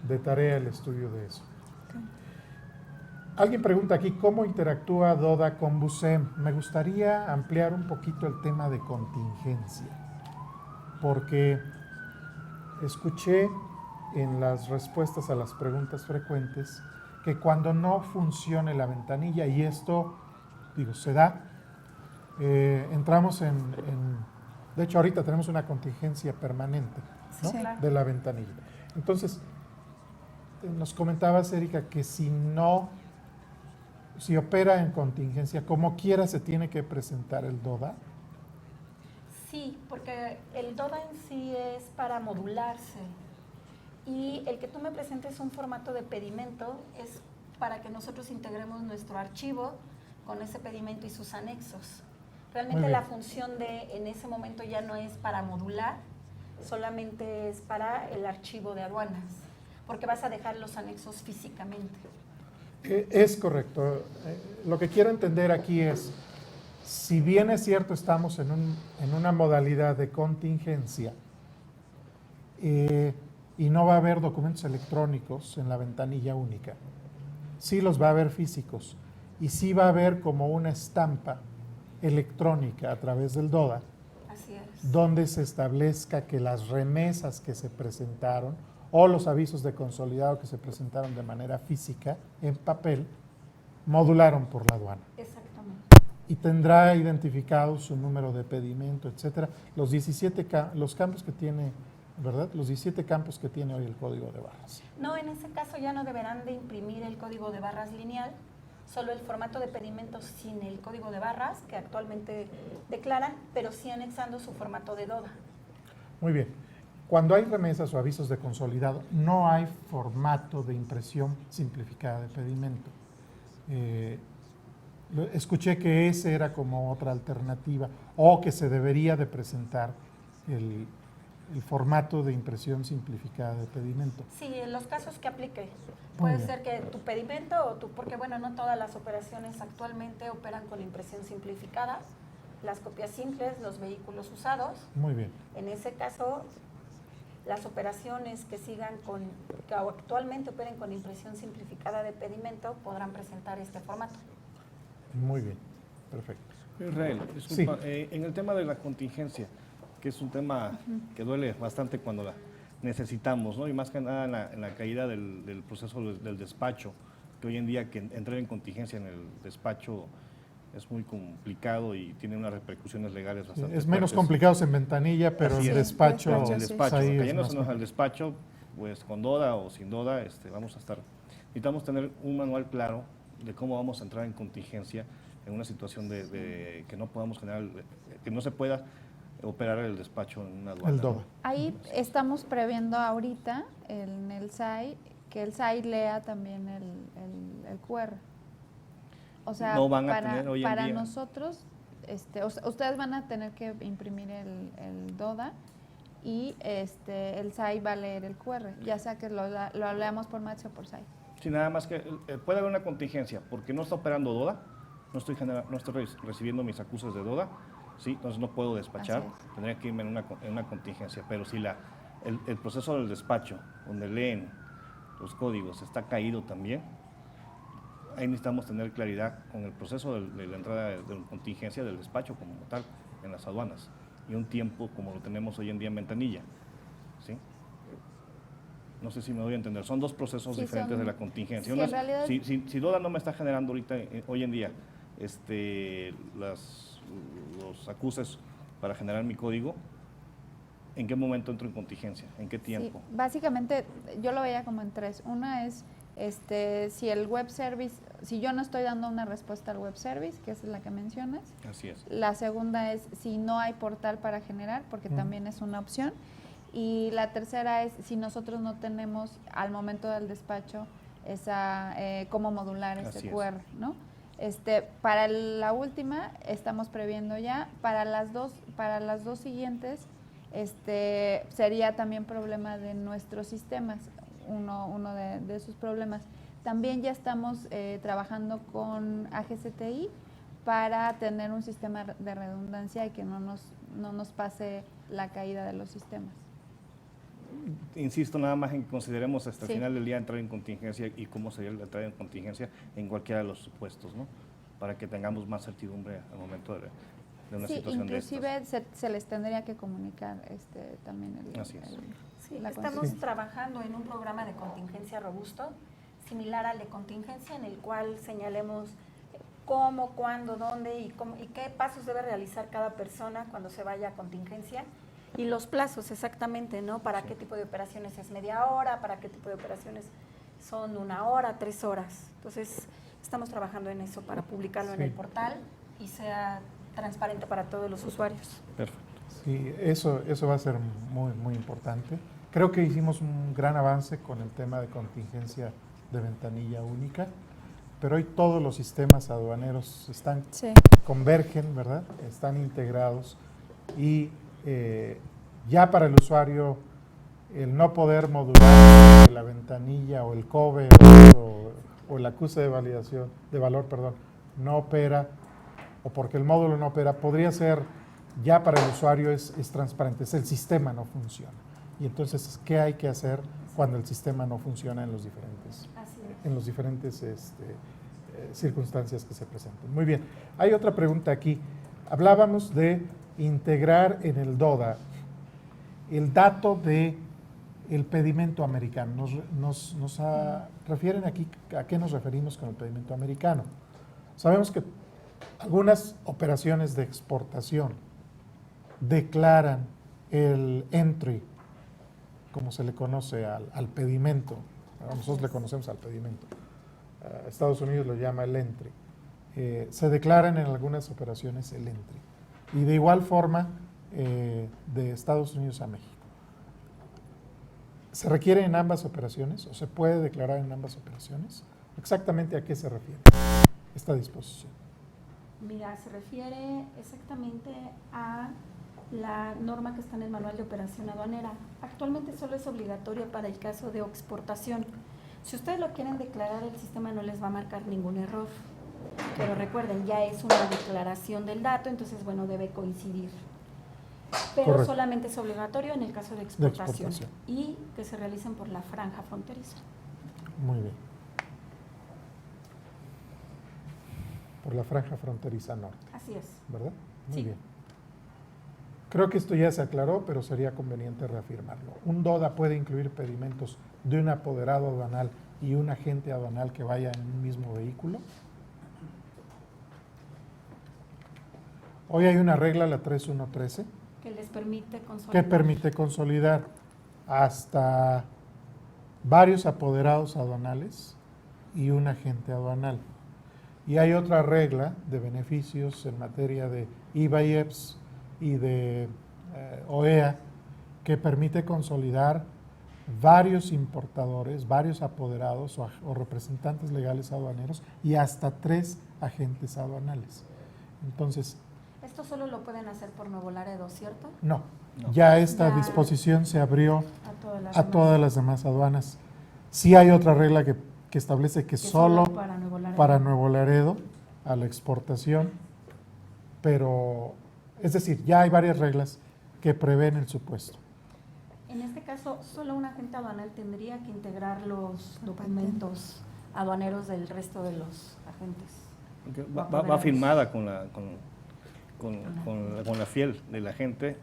de tarea el estudio de eso. Ok. Alguien pregunta aquí, ¿cómo interactúa DODA con BUSEM? Me gustaría ampliar un poquito el tema de contingencia, porque escuché en las respuestas a las preguntas frecuentes que cuando no funcione la ventanilla, y esto, digo, se da, entramos de hecho ahorita tenemos una contingencia permanente, ¿no? Sí. Claro. De la ventanilla. Entonces, nos comentabas, Erika, que si opera en contingencia, como quiera se tiene que presentar el DODA. Sí, porque el DODA en sí es para modularse y el que tú me presentes un formato de pedimento es para que nosotros integremos nuestro archivo con ese pedimento y sus anexos. Realmente Muy bien. la función en ese momento ya no es para modular, solamente es para el archivo de aduanas, porque vas a dejar los anexos físicamente. Es correcto. Lo que quiero entender aquí es, si bien es cierto estamos en una modalidad de contingencia y no va a haber documentos electrónicos en la ventanilla única, sí los va a haber físicos y sí va a haber como una estampa electrónica a través del DODA, Así es. donde se establezca que las remesas que se presentaron o los avisos de consolidado que se presentaron de manera física en papel modularon por la aduana Exactamente. y tendrá identificado su número de pedimento, etcétera, los 17 los campos que tiene, ¿verdad? Los 17 campos que tiene hoy el código de barras. No, en ese caso ya no deberán de imprimir el código de barras lineal, solo el formato de pedimento sin el código de barras que actualmente declaran, pero sí anexando su formato de DODA. Muy bien. Cuando hay remesas o avisos de consolidado, no hay formato de impresión simplificada de pedimento. Escuché que esa era como otra alternativa, o que se debería de presentar el formato de impresión simplificada de pedimento. Sí, en los casos que aplique. Muy Puede bien. ser que tu pedimento o porque bueno, no todas las operaciones actualmente operan con impresión simplificada, las copias simples, los vehículos usados. Muy bien. En ese caso, las operaciones que actualmente operen con impresión simplificada de pedimento podrán presentar este formato. Muy bien. Perfecto. Israel, Sí. en el tema de la contingencia, que es un tema que duele bastante cuando la necesitamos, ¿no? Y más que nada en la caída del proceso del despacho, que hoy en día que entrar en contingencia en el despacho es muy complicado y tiene unas repercusiones legales bastante Es menos fuertes. complicado en ventanilla, pero Así el es. despacho, Claro, el sí. despacho, ahí es cayéndonos más al despacho, pues con DODA o sin DODA, vamos a estar. Necesitamos tener un manual claro de cómo vamos a entrar en contingencia en una situación de que no podamos generar, que no se pueda operar el despacho en una aduana. el DODA. ¿no? Ahí estamos previendo ahorita en el SAI que el SAI lea también el QR. O sea, No van a tener hoy en para día. nosotros, ustedes van a tener que imprimir el DODA y el SAI va a leer el QR, ya sea que lo leamos por MATSE o por SAI. Sí, nada más que puede haber una contingencia, porque no está operando DODA, no estoy recibiendo mis acuses de DODA, ¿sí? Entonces no puedo despachar, Así tendría que irme en una contingencia, pero si el proceso del despacho, donde leen los códigos, está caído también, ahí necesitamos tener claridad con el proceso de la entrada de contingencia del despacho como tal en las aduanas y un tiempo como lo tenemos hoy en día en ventanilla, ¿sí? No sé si me doy a entender, son dos procesos Sí, diferentes de la contingencia. sí, Uno en es, realidad- si DODA no me está generando ahorita, hoy en día, los acuses para generar mi código, ¿en qué momento entro en contingencia? ¿En qué tiempo? Sí, básicamente yo lo veía como en tres. Una es si el web service, si yo no estoy dando una respuesta al web service, que es la que mencionas. Así es. La segunda es si no hay portal para generar, porque también es una opción. Y la tercera es si nosotros no tenemos al momento del despacho cómo modular ese Así es. QR, ¿no? Para la última estamos previendo ya, para las dos siguientes sería también problema de nuestros sistemas, uno de sus problemas. También ya estamos trabajando con AGCTI para tener un sistema de redundancia y que no nos pase la caída de los sistemas. Insisto nada más en que consideremos hasta el Sí. final del día entrar en contingencia y cómo sería la entrada en contingencia en cualquiera de los supuestos, ¿no? Para que tengamos más certidumbre al momento de una Sí, situación de inclusive estas. se les tendría que comunicar también Así es. Sí, la estamos conciencia. trabajando en un programa de contingencia robusto, similar al de contingencia, en el cual señalemos cómo, cuándo, dónde y qué pasos debe realizar cada persona cuando se vaya a contingencia. Y los plazos exactamente, ¿no? Para qué tipo de operaciones es media hora, para qué tipo de operaciones son 1 hora, 3 horas. Entonces, estamos trabajando en eso para publicarlo en Sí. el portal y sea transparente para todos los usuarios. Perfecto. Sí, eso va a ser muy, muy importante. Creo que hicimos un gran avance con el tema de contingencia de ventanilla única, pero hoy todos los sistemas aduaneros convergen, ¿verdad? Están integrados y ya para el usuario el no poder modular la ventanilla o el COBE o el acuse de valor, no opera, o porque el módulo no opera, podría ser ya para el usuario es transparente, es el sistema no funciona. Y entonces, ¿qué hay que hacer cuando el sistema no funciona en los diferentes circunstancias que se presenten? Muy bien, hay otra pregunta aquí. Hablábamos de integrar en el DODA el dato de el pedimento americano. Nos refieren aquí a qué nos referimos con el pedimento americano. Sabemos que algunas operaciones de exportación declaran el entry, como se le conoce al pedimento. Nosotros le conocemos al pedimento. Estados Unidos lo llama el entry. Se declaran en algunas operaciones el entry. Y de igual forma de Estados Unidos a México. ¿Se requiere en ambas operaciones o se puede declarar en ambas operaciones? ¿Exactamente a qué se refiere esta disposición? Mira, se refiere exactamente a la norma que está en el Manual de Operación Aduanera. Actualmente solo es obligatorio para el caso de exportación. Si ustedes lo quieren declarar, el sistema no les va a marcar ningún error. Pero recuerden, ya es una declaración del dato, entonces, bueno, debe coincidir. Pero Correcto. solamente es obligatorio en el caso de exportación, exportación. y que se realicen por la franja fronteriza. Muy bien. Por la franja fronteriza norte, Así es. ¿verdad? Muy Sí. bien. Creo que esto ya se aclaró, pero sería conveniente reafirmarlo. Un DODA puede incluir pedimentos de un apoderado aduanal y un agente aduanal que vaya en un mismo vehículo. Hoy hay una regla, la 3113, Que les permite consolidar. que permite consolidar hasta varios apoderados aduanales y un agente aduanal. Y hay otra regla de beneficios en materia de IVA y EPS y de OEA que permite consolidar varios importadores, varios apoderados o representantes legales aduaneros y hasta 3 agentes aduanales. Entonces, Esto solo lo pueden hacer por Nuevo Laredo, ¿cierto? no, No. ya esta Ya. disposición se abrió A todas las a demás. todas las demás aduanas. Sí hay otra regla que establece que Que solo para Nuevo Laredo. para Nuevo Laredo a la exportación, pero es decir, ya hay varias reglas que prevén el supuesto. En este caso, solo un agente aduanal tendría que integrar los documentos aduaneros del resto de los agentes. Porque O va apoderados. firmada con la fiel del agente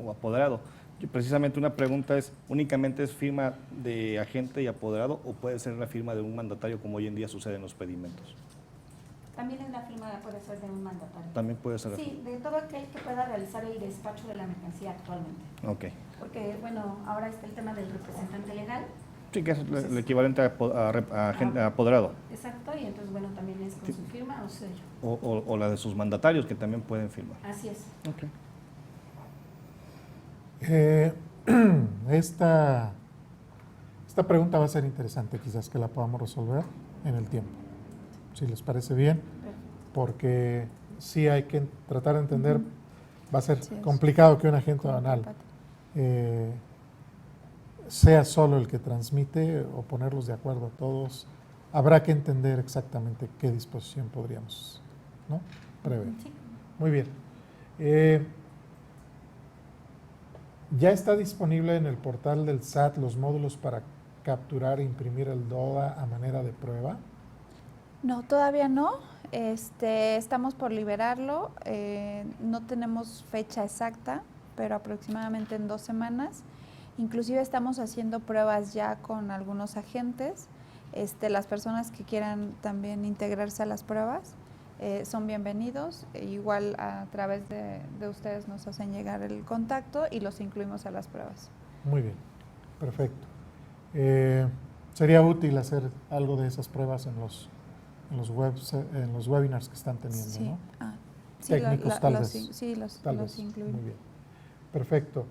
o apoderado. Y precisamente una pregunta es, ¿únicamente es firma de agente y apoderado o puede ser la firma de un mandatario como hoy en día sucede en los pedimentos? También en la firma puede ser de un mandatario. También puede ser la Sí, de todo aquel que pueda realizar el despacho de la mercancía actualmente. firma. Ok. Porque, bueno, ahora está el tema del representante legal. Sí, que es el equivalente a agente apoderado. Exacto, y entonces, bueno, también es con Sí. su firma o sello. O la de sus mandatarios que también pueden firmar. Así es. Ok. Esta pregunta va a ser interesante, quizás que la podamos resolver en el tiempo, si les parece bien, porque sí hay que tratar de entender, va a ser Sí, es complicado que un agente aduanal sea solo el que transmite o ponerlos de acuerdo a todos. Habrá que entender exactamente qué disposición podríamos, ¿no?, prever. Sí. Muy bien. Ya está disponible en el portal del SAT los módulos para capturar e imprimir el DODA a manera de prueba. No, todavía no. Estamos por liberarlo. No tenemos fecha exacta, pero aproximadamente en 2 semanas. Inclusive estamos haciendo pruebas ya con algunos agentes. Las personas que quieran también integrarse a las pruebas son bienvenidos. Igual a través de ustedes nos hacen llegar el contacto y los incluimos a las pruebas. Muy bien, perfecto. Sería útil hacer algo de esas pruebas en los webinars que están teniendo, Sí. ¿no? Sí, Técnicos, tal vez. Sí, los Tal vez. incluimos. Muy bien. Perfecto.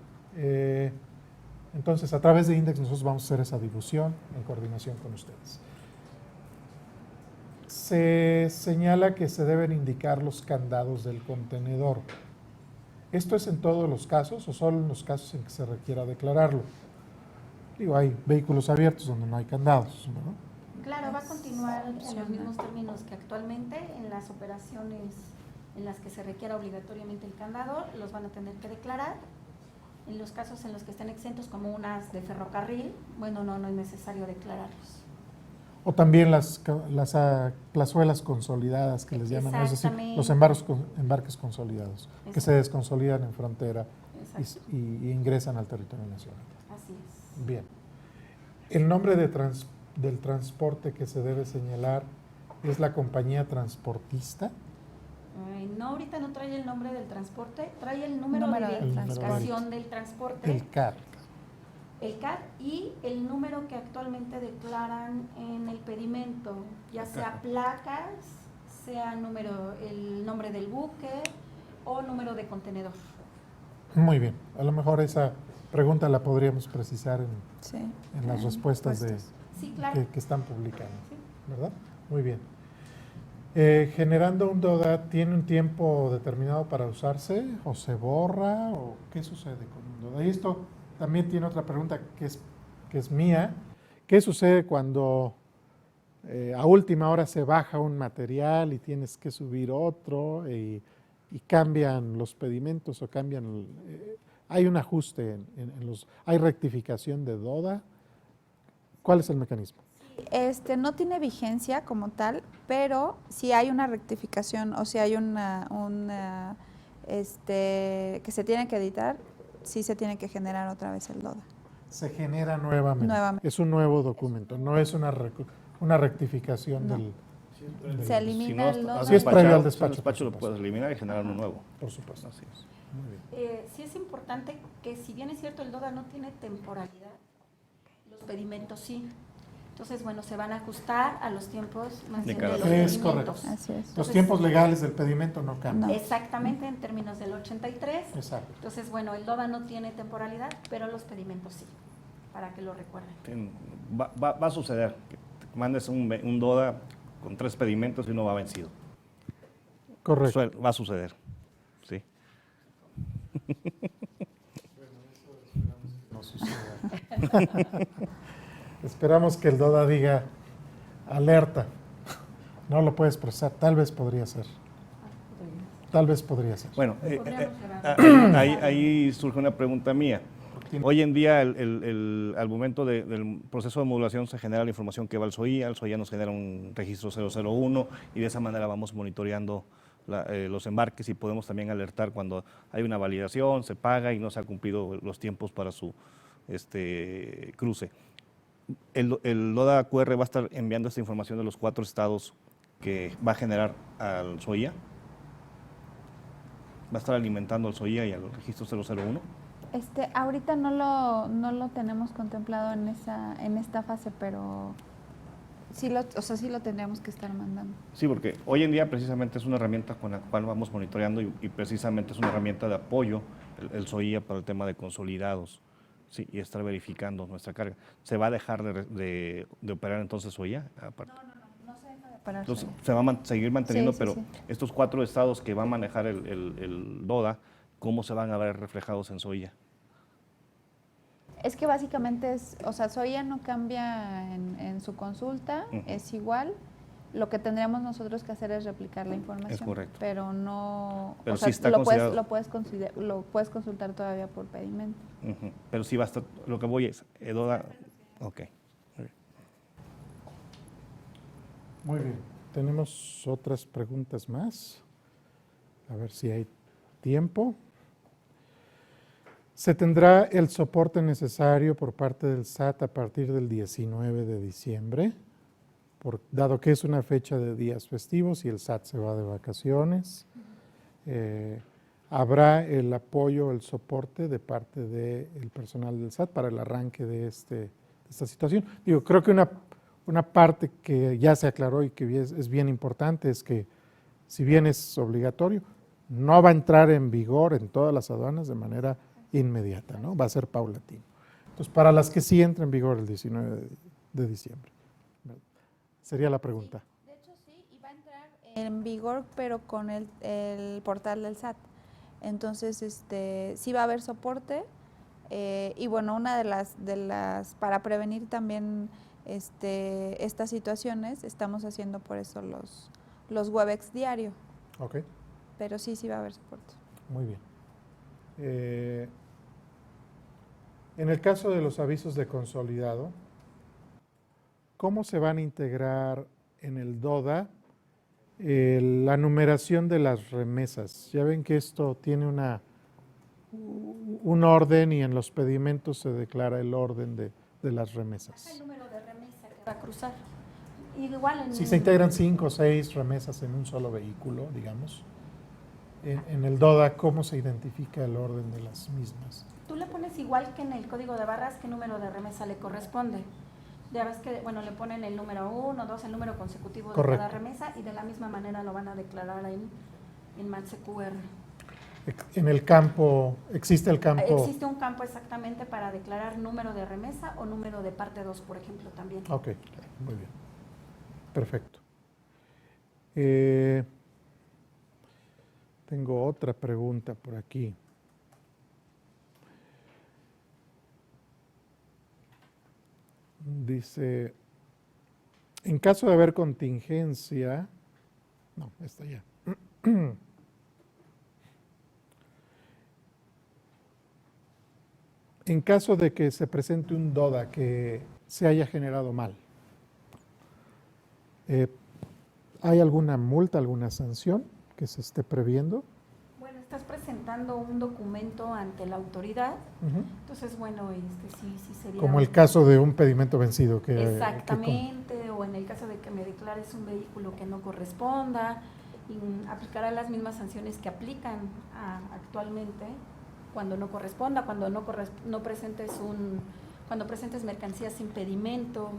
Entonces, a través de Index nosotros vamos a hacer esa difusión en coordinación con ustedes. Se señala que se deben indicar los candados del contenedor. ¿Esto es en todos los casos o solo en los casos en que se requiera declararlo? Digo, hay vehículos abiertos donde no hay candados, ¿no? Claro, va a continuar en los Opcional. mismos términos que actualmente en las operaciones en las que se requiera obligatoriamente el candado, los van a tener que declarar. En los casos en los que estén exentos, como unas de ferrocarril, bueno, no es necesario declararlos. O también las plazuelas consolidadas que les llaman, es decir, los embarques consolidados, que se desconsolidan en frontera Exacto. y ingresan al territorio nacional. Así es. Bien. El nombre del transporte que se debe señalar es la compañía transportista. No, ahorita no trae el nombre del transporte, trae el número Número de del identificación del transporte, El CAR. el CAD y el número que actualmente declaran en el pedimento, ya sea placas, sea el nombre del buque o número de contenedor. Muy bien. A lo mejor esa pregunta la podríamos precisar Sí. en las respuestas respuestas. Sí, claro. que están publicando, Sí. ¿verdad? Muy bien. Generando un DODA, ¿tiene un tiempo determinado para usarse o se borra o qué sucede con un DODA? Y esto también tiene otra pregunta que es mía. ¿Qué sucede cuando a última hora se baja un material y tienes que subir otro y cambian los pedimentos o cambian, hay un ajuste hay rectificación de DODA? ¿Cuál es el mecanismo? No tiene vigencia como tal, pero si hay una rectificación o si hay que se tiene que editar, sí se tiene que generar otra vez el DODA. Se genera nuevamente. Es un nuevo documento, no es una rectificación No. del... Se elimina el DODA. Si es previo al despacho, el despacho por lo supuesto. puedes eliminar y generar uno nuevo. Por supuesto. Así es. Muy bien. Sí es importante que si bien es cierto el DODA no tiene temporalidad, los pedimentos sí. Entonces, bueno, se van a ajustar a los tiempos más De bien cada de los uno. Es pedimentos. correcto. Así es. Los Entonces, tiempos legales del pedimento no cambian. No. Exactamente, en términos del 83. Exacto. Entonces, bueno, el DODA no tiene temporalidad, pero los pedimentos sí, para que lo recuerden. Va a suceder que te mandes un DODA con 3 pedimentos y uno va vencido. Correcto. Va a suceder. Sí. No suceda. Esperamos que el DODA diga alerta. No lo puedes procesar. Tal vez podría ser. Tal vez podría ser. Bueno, Podríamos llevar. ahí surge una pregunta mía. Hoy en día, al momento del proceso de modulación se genera la información que va al SOIA nos genera un registro 001 y de esa manera vamos monitoreando los embarques y podemos también alertar cuando hay una validación, se paga y no se han cumplido los tiempos para su cruce. El DODA QR va a estar enviando esta información de los 4 estados que va a generar al SOIA. Va a estar alimentando al SOIA y al registro 001. Ahorita no lo tenemos contemplado en esta fase, pero sí lo tendríamos que estar mandando. Sí, porque hoy en día precisamente es una herramienta con la cual vamos monitoreando y precisamente es una herramienta de apoyo, el SOIA, para el tema de consolidados, sí, y estar verificando nuestra carga. ¿Se va a dejar de operar entonces SOIA? No se deja de parar. Entonces, se va a seguir manteniendo, Sí, pero sí. estos 4 estados que va a manejar el DODA, ¿cómo se van a ver reflejados en SOIA? Es que básicamente SOIA no cambia en su consulta, Ujú. es igual. Lo que tendríamos nosotros que hacer es replicar la información. Es correcto. Pero no, Pero sí está lo considerado. lo puedes consultar todavía por pedimento. Ujú. Pero sí va a estar, lo que voy es, DODA, ok. Muy bien. Tenemos otras preguntas más. A ver si hay tiempo. ¿Se tendrá el soporte necesario por parte del SAT a partir del 19 de diciembre? Dado que es una fecha de días festivos y el SAT se va de vacaciones, ¿habrá el apoyo, el soporte de parte del personal del SAT para el arranque de esta situación? Digo, creo que una parte que ya se aclaró y que es bien importante es que, si bien es obligatorio, no va a entrar en vigor en todas las aduanas de manera inmediata, ¿no? Va a ser paulatino. Entonces, para las que sí entra en vigor el 19 de diciembre. Sería la pregunta. De hecho, sí, y va a entrar en vigor, pero con el portal del SAT. Entonces, sí va a haber soporte. Y bueno, una de las para prevenir también estas situaciones, estamos haciendo por eso los Webex diario. Ok, Pero sí va a haber soporte. muy bien. En el caso de los avisos de consolidado, ¿cómo se van a integrar en el DODA la numeración de las remesas? Ya ven que esto tiene un orden y en los pedimentos se declara el orden de las remesas. El número de remesa que va a cruzar. Igual Si se integran 5 o 6 remesas en un solo vehículo, digamos, en el DODA, ¿cómo se identifica el orden de las mismas? Tú le pones igual que en el código de barras qué número de remesa le corresponde. Ya ves que, bueno, le ponen el número 1, 2, el número consecutivo de Correcto. cada remesa y de la misma manera lo van a declarar en MATSE QR. En el campo, ¿existe el campo? Existe un campo exactamente para declarar número de remesa o número de parte 2, por ejemplo, también. Ok, muy bien. Perfecto. Tengo otra pregunta por aquí. Dice, en caso de haber contingencia, no, esta ya. En caso de que se presente un DODA que se haya generado mal, ¿hay alguna multa, alguna sanción que se esté previendo? Bueno, estás presentando un documento ante la autoridad, entonces, bueno, sí sería... Como el caso de un pedimento vencido. Exactamente, o en el caso de que me declares un vehículo que no corresponda, y aplicará las mismas sanciones que aplican actualmente cuando no corresponda, cuando no presentes cuando presentes mercancías sin pedimento,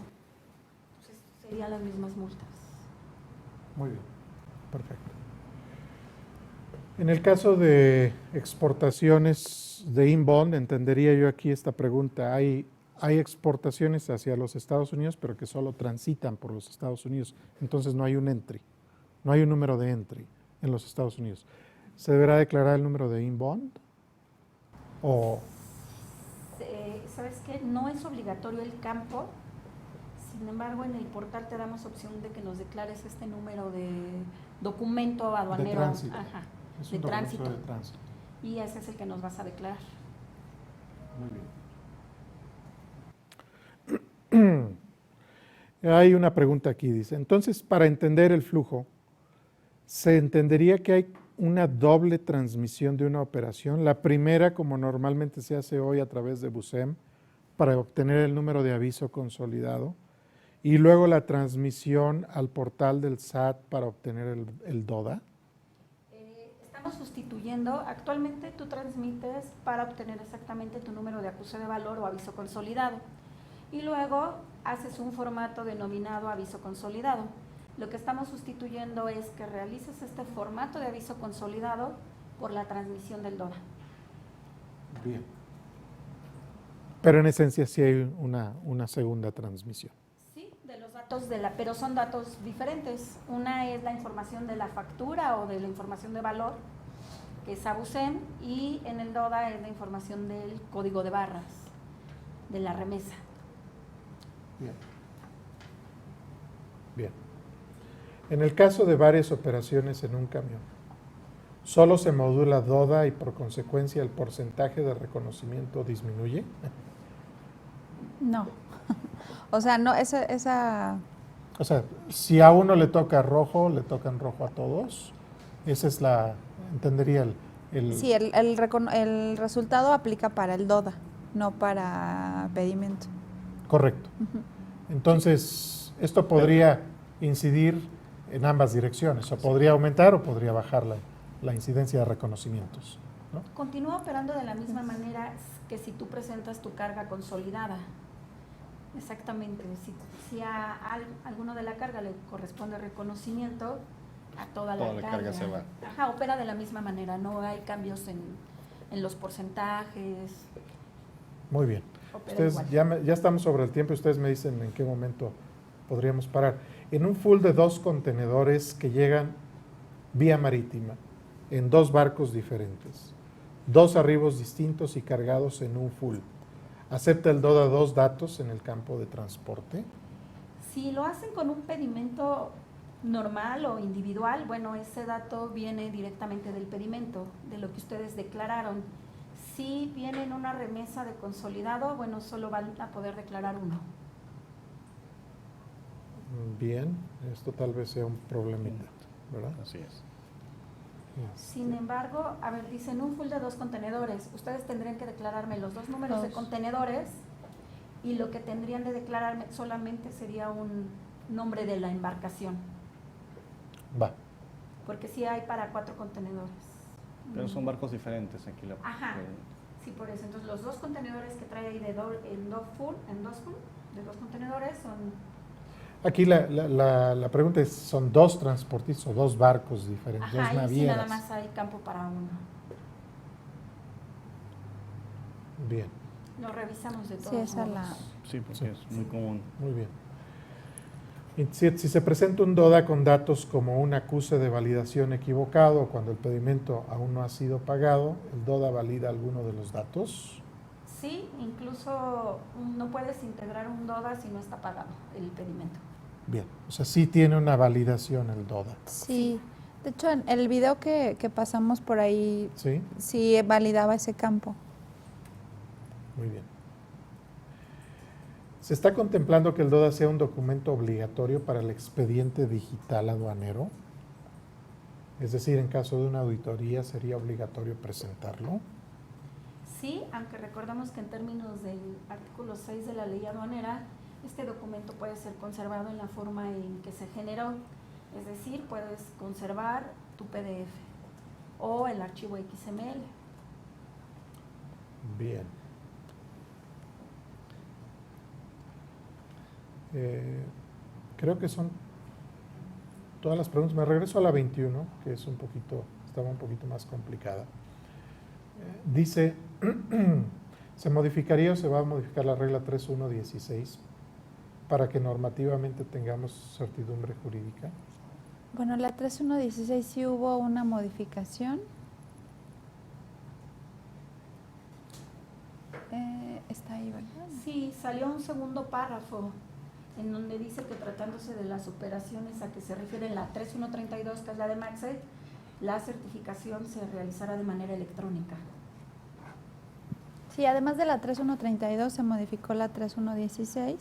entonces serían las mismas multas. Muy bien, perfecto. En el caso de exportaciones de inbound, entendería yo aquí esta pregunta. Hay exportaciones hacia los Estados Unidos, pero que solo transitan por los Estados Unidos. Entonces no hay un entry, no hay un número de entry en los Estados Unidos. ¿Se deberá declarar el número de inbound? ¿O ¿Sabes qué? No es obligatorio el campo, sin embargo, en el portal te damos opción de que nos declares este número de documento aduanero. de tránsito? Ajá, Es de un tránsito. documento de tránsito. Y ese es el que nos vas a declarar. Muy bien. Hay una pregunta aquí, dice, entonces para entender el flujo, ¿se entendería que hay una doble transmisión de una operación? La primera, como normalmente se hace hoy a través de BUSEM, para obtener el número de aviso consolidado, y luego la transmisión al portal del SAT para obtener el DODA. Estamos sustituyendo, actualmente tú transmites para obtener exactamente tu número de acuse de valor o aviso consolidado, y luego haces un formato denominado aviso consolidado. Lo que estamos sustituyendo es que realices este formato de aviso consolidado por la transmisión del DODA. Bien. Pero en esencia sí hay una segunda transmisión. Sí, de los datos pero son datos diferentes. Una es la información de la factura o de la información de valor, que es ABUSEM, y en el DODA es la información del código de barras, de la remesa. Bien. Bien. En el caso de varias operaciones en un camión, ¿solo se modula DODA y por consecuencia el porcentaje de reconocimiento disminuye? No. O sea, no, esa O sea, si a uno le toca rojo, le toca en rojo a todos. Esa es entendería sí, el resultado aplica para el DODA, no para pedimento. Correcto. Entonces, esto podría incidir en ambas direcciones, o podría aumentar o podría bajar la incidencia de reconocimientos, ¿no? Continúa operando de la misma manera que si tú presentas tu carga consolidada. Exactamente. Si a alguno de la carga le corresponde reconocimiento, a toda la carga se va. Ajá, opera de la misma manera, no hay cambios en los porcentajes. Muy bien. Opera Ustedes, igual. ya estamos sobre el tiempo y ustedes me dicen en qué momento podríamos parar. En un full de 2 contenedores que llegan vía marítima, en 2 barcos diferentes, 2 arribos distintos y cargados en un full, ¿acepta el DODA 2 datos en el campo de transporte? Si lo hacen con un pedimento normal o individual, bueno, ese dato viene directamente del pedimento, de lo que ustedes declararon. Si viene en una remesa de consolidado, bueno, solo van a poder declarar uno. Bien, esto tal vez sea un problemita, ¿verdad? Así es. Sin embargo, a ver, dicen un full de 2 contenedores. Ustedes tendrían que declararme los 2 números de contenedores, y lo que tendrían de declararme solamente sería un nombre de la embarcación. Va. Porque sí hay para 4 contenedores. Pero son barcos diferentes aquí. Ajá. Sí, por eso. Entonces, los 2 contenedores que trae ahí de dos full, de 2 contenedores son... Aquí la pregunta es, ¿son 2 transportistas o 2 barcos diferentes, 2 Ajá, y sí, navieras? nada más hay campo para uno. Bien, Lo revisamos de todos Sí, esa modos. la... Sí, porque es muy común. muy bien. Y si se presenta un DODA con datos como un acuse de validación equivocado cuando el pedimento aún no ha sido pagado, ¿el DODA valida alguno de los datos? Sí, incluso no puedes integrar un DODA si no está pagado el pedimento. Bien, o sea, sí tiene una validación el DODA, Sí, de hecho en el video que pasamos por ahí ¿sí? sí validaba ese campo. Muy bien. ¿Se está contemplando que el DODA sea un documento obligatorio para el expediente digital aduanero? Es decir, en caso de una auditoría, ¿sería obligatorio presentarlo? Sí, aunque recordemos que en términos del artículo 6 de la ley aduanera, este documento puede ser conservado en la forma en que se generó, es decir, puedes conservar tu PDF o el archivo XML. Bien. Creo que son todas las preguntas. Me regreso a la 21, que es estaba un poquito más complicada. Dice, ¿se modificaría o se va a modificar la regla 3.1.16 para que normativamente tengamos certidumbre jurídica? Bueno, la 3.1.16 sí hubo una modificación. Está ahí, ¿verdad? Sí, salió un segundo párrafo en donde dice que tratándose de las operaciones a que se refiere la 3.1.32, que es la de MACSE, la certificación se realizará de manera electrónica. Sí, además de la 3.1.32 se modificó la 3.1.16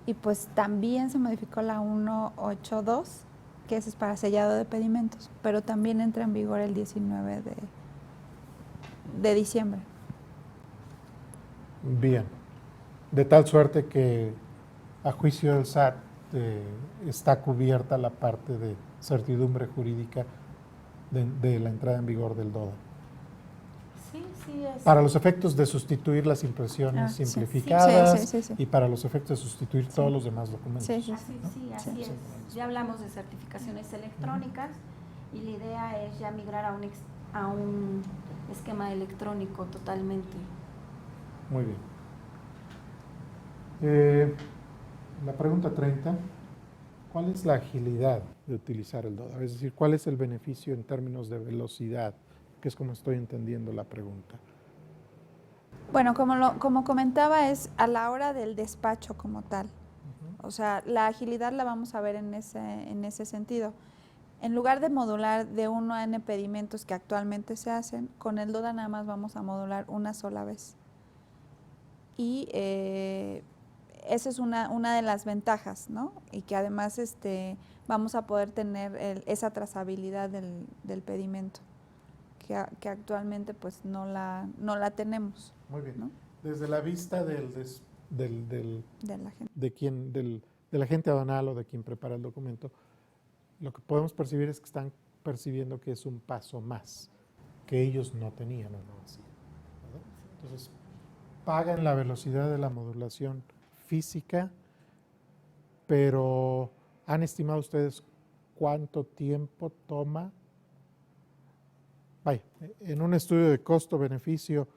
y pues también se modificó la 1.8.2, que ese es para sellado de pedimentos, pero también entra en vigor el 19 de diciembre. Bien. De tal suerte que a juicio del SAT está cubierta la parte de certidumbre jurídica de la entrada en vigor del DODA. Sí, sí, es. Para los efectos de sustituir las impresiones Sí. simplificadas Sí. y para los efectos de sustituir Sí. todos los demás documentos. Sí. Así es. Ya hablamos de certificaciones electrónicas y la idea es ya migrar a un esquema electrónico totalmente. Muy bien. La pregunta 30, ¿cuál es la agilidad de utilizar el DODA? Es decir, ¿cuál es el beneficio en términos de velocidad? Que es como estoy entendiendo la pregunta. Bueno, como comentaba, es a la hora del despacho como tal. O sea, la agilidad la vamos a ver en ese sentido. En lugar de modular de 1 a n pedimentos que actualmente se hacen, con el DODA nada más vamos a modular una sola vez. Y esa es una de las ventajas, ¿no? Y que además vamos a poder tener esa trazabilidad del pedimento, que actualmente pues no la tenemos. Muy bien. ¿No? Desde la vista De la gente. del agente aduanal o de quien prepara el documento, lo que podemos percibir es que están percibiendo que es un paso más, que ellos no tenían o no hacían, ¿verdad? Entonces, pagan la velocidad de la modulación física, pero ¿han estimado ustedes cuánto tiempo toma? Vaya, en un estudio de costo-beneficio,